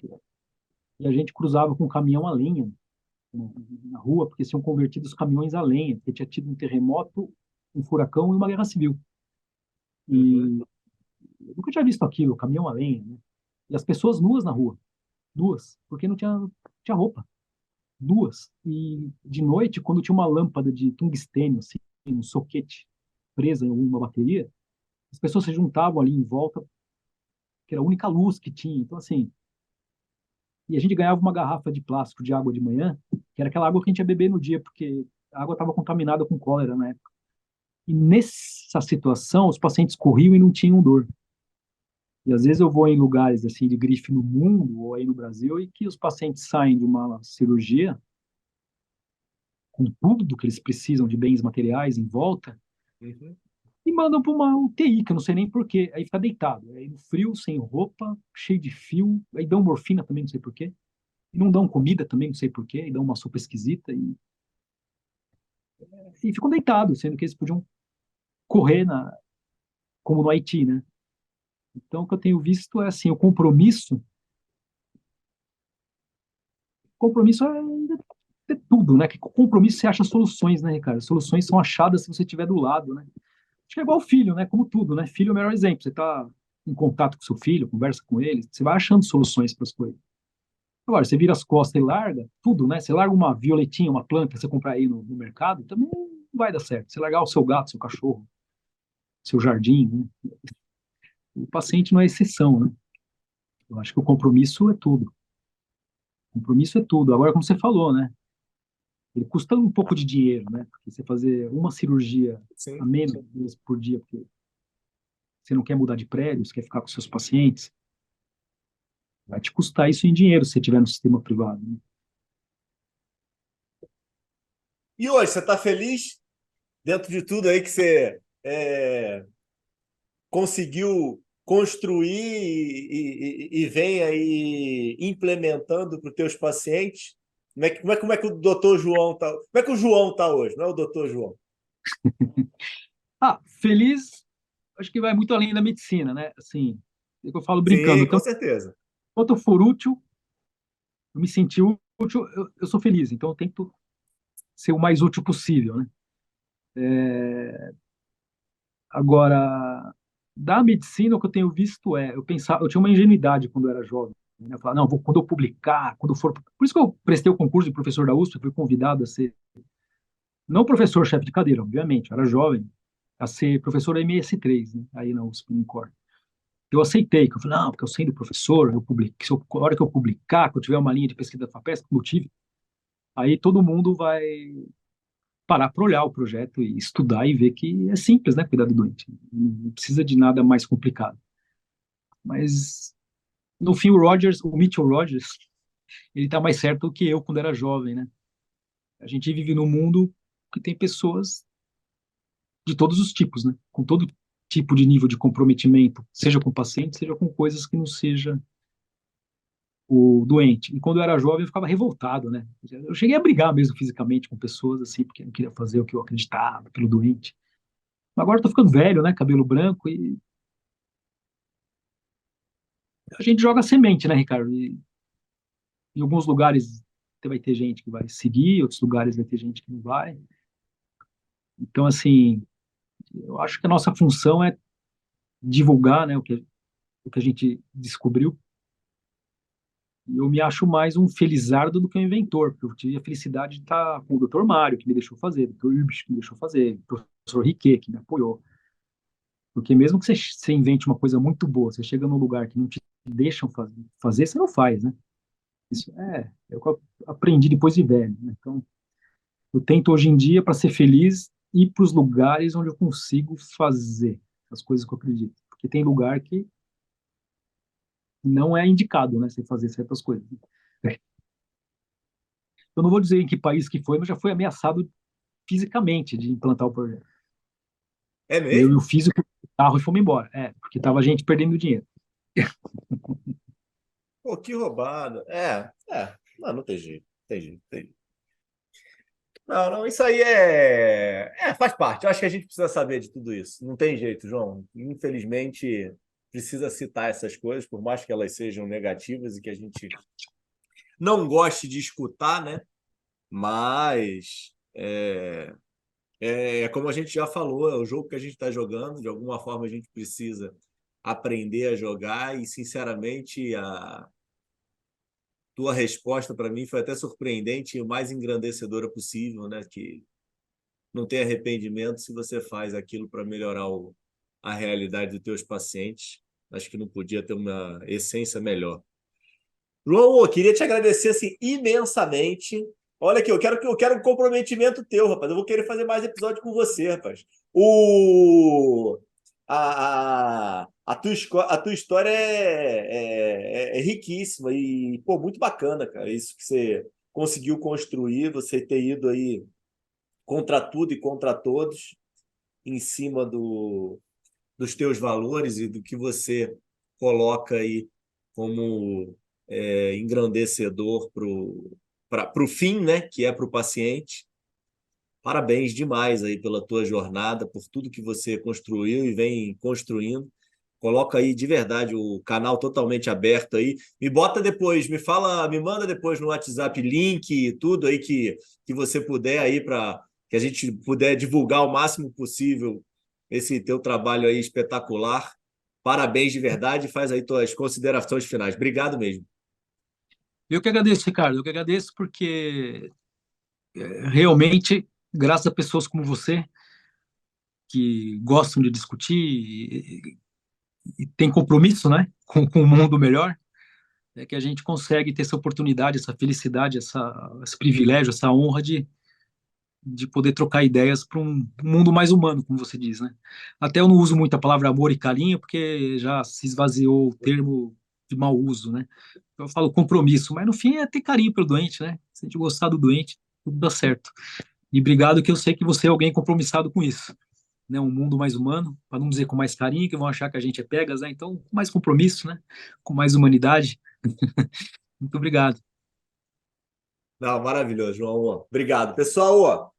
E a gente cruzava com um caminhão a lenha na, na rua, porque tinham convertido os caminhões a lenha, porque tinha tido um terremoto, um furacão e uma guerra civil. uhum, E eu nunca tinha visto aquilo, caminhão a lenha, né? E as pessoas nuas na rua, duas, porque não tinha roupa, duas. E de noite, quando tinha uma lâmpada de tungstênio, assim, um soquete presa em alguma bateria, as pessoas se juntavam ali em volta, que era a única luz que tinha. Então, assim, e a gente ganhava uma garrafa de plástico de água de manhã, que era aquela água que a gente ia beber no dia, porque a água estava contaminada com cólera na época. E nessa situação, os pacientes corriam e não tinham dor. E às vezes eu vou em lugares assim de grife no mundo ou aí no Brasil e que os pacientes saem de uma cirurgia com tudo do que eles precisam de bens materiais em volta uhum. e mandam para uma UTI, que eu não sei nem por quê. Aí fica deitado, aí no frio, sem roupa, cheio de fio, aí dão morfina também, não sei por quê. E não dão comida também, não sei por quê, e dão uma sopa esquisita e ficam deitados, sendo que eles podiam correr como no Haiti, né? Então, o que eu tenho visto é assim, compromisso é tudo, né? Que com compromisso você acha soluções, né, Ricardo? Soluções são achadas se você estiver do lado, né? Acho que é igual filho, né? Como tudo, né? Filho é o melhor exemplo. Você está em contato com seu filho, conversa com ele, você vai achando soluções para as coisas. Agora, você vira as costas e larga tudo, né? Você larga uma violetinha, uma planta que você comprar aí no mercado, também não vai dar certo. Você largar o seu gato, seu cachorro, seu jardim, né? O paciente não é exceção, né? Eu acho que o compromisso é tudo. Compromisso é tudo. Agora, como você falou, né? Ele custa um pouco de dinheiro, né? Porque você fazer uma cirurgia a Sim. menos vezes por dia, porque você não quer mudar de prédio, você quer ficar com seus pacientes, vai te custar isso em dinheiro se você estiver no sistema privado, né? E hoje, você está feliz? dentro de tudo aí que você conseguiu construir e vem aí implementando para os teus pacientes, como é que o doutor João está? Como é que o João está hoje? Não é o doutor João? Feliz, acho que vai muito além da medicina, né? Assim, é o que eu falo brincando, Sim, com então, certeza. enquanto eu for útil, eu me sentir útil, eu sou feliz, então eu tento ser o mais útil possível, né? Agora, da medicina, o que eu tenho visto eu tinha uma ingenuidade quando eu era jovem, né? Eu falava, não, quando eu publicar, quando eu for. Por isso que eu prestei o concurso de professor da USP, fui convidado a ser, não professor chefe de cadeira, obviamente, eu era jovem, a ser professor MS3, né? Aí na USP, no Incor. Eu aceitei, que eu falei, não, porque eu sendo professor, eu publico, a hora que eu publicar, que eu tiver uma linha de pesquisa da FAPESP, como eu tive, aí todo mundo vai parar para olhar o projeto e estudar e ver que é simples, né, cuidar do doente. Não precisa de nada mais complicado. Mas, no fim, o Mitchell Rogers, ele tá mais certo do que eu quando era jovem, né? A gente vive num mundo que tem pessoas de todos os tipos, né? Com todo tipo de nível de comprometimento, seja com o paciente, seja com coisas que não seja o doente. E quando eu era jovem, eu ficava revoltado, né? Eu cheguei a brigar mesmo fisicamente com pessoas, assim, porque eu não queria fazer o que eu acreditava pelo doente. Agora eu tô ficando velho, né? Cabelo branco e a gente joga semente, né, Ricardo? E em alguns lugares vai ter gente que vai seguir, outros lugares vai ter gente que não vai. Então, assim, eu acho que a nossa função é divulgar, né, o que a gente descobriu. E eu me acho mais um felizardo do que um inventor, porque eu tive a felicidade de estar com o Dr. Mário, que me deixou fazer, o Dr. Urbich, que me deixou fazer, o professor Riquet, que me apoiou. Porque mesmo que você invente uma coisa muito boa, você chega num lugar que não te deixam fazer, você não faz, né? Isso é o que eu aprendi depois de velho, né? Então, eu tento hoje em dia, para ser feliz, ir para os lugares onde eu consigo fazer as coisas que eu acredito. Porque tem lugar que não é indicado, né, você fazer certas coisas. Eu não vou dizer em que país que foi, mas já foi ameaçado fisicamente de implantar o projeto. É Eu e o mesmo? físico do carro e fomos embora. Porque tava a gente perdendo dinheiro. Pô, que roubada. Não, não tem jeito, tem jeito, tem jeito. Não, não, isso aí faz parte. Eu acho que a gente precisa saber de tudo isso. Não tem jeito, João. Infelizmente, precisa citar essas coisas, por mais que elas sejam negativas e que a gente não goste de escutar, né? Mas é como a gente já falou, é o jogo que a gente está jogando. De alguma forma, a gente precisa aprender a jogar e, sinceramente, a tua resposta para mim foi até surpreendente e o mais engrandecedora possível, né? Que não tem arrependimento se você faz aquilo para melhorar a realidade dos teus pacientes. Acho que não podia ter uma essência melhor. João, eu queria te agradecer assim, imensamente. Olha aqui, eu quero um comprometimento teu, rapaz. Eu vou querer fazer mais episódio com você, rapaz. O, a tua história é riquíssima e, pô, muito bacana, cara. Isso que você conseguiu construir, você ter ido aí contra tudo e contra todos, em cima dos teus valores e do que você coloca aí como engrandecedor para o fim, né, que é para o paciente. Parabéns demais aí pela tua jornada, por tudo que você construiu e vem construindo. Coloca aí de verdade o canal totalmente aberto aí. Me bota depois, me fala, me manda depois no WhatsApp link e tudo aí que você puder aí para que a gente puder divulgar o máximo possível esse teu trabalho aí espetacular. Parabéns de verdade, faz aí tuas considerações finais. Obrigado mesmo. Eu que agradeço, Ricardo. Eu que agradeço porque realmente, graças a pessoas como você, que gostam de discutir e tem compromisso, né, com o mundo melhor, é que a gente consegue ter essa oportunidade, essa felicidade, esse privilégio, essa honra de poder trocar ideias para um mundo mais humano, como você diz, né? Até eu não uso muito a palavra amor e carinho, porque já se esvaziou o termo de mau uso, né? Eu falo compromisso, mas no fim é ter carinho pelo doente, né? Se a gente gostar do doente, tudo dá certo. E obrigado, que eu sei que você é alguém compromissado com isso, né? Um mundo mais humano, para não dizer com mais carinho, que vão achar que a gente é pegas, né? Então, com mais compromisso, né? Com mais humanidade. Muito obrigado. Não, maravilhoso, João. Obrigado. Pessoal, ó,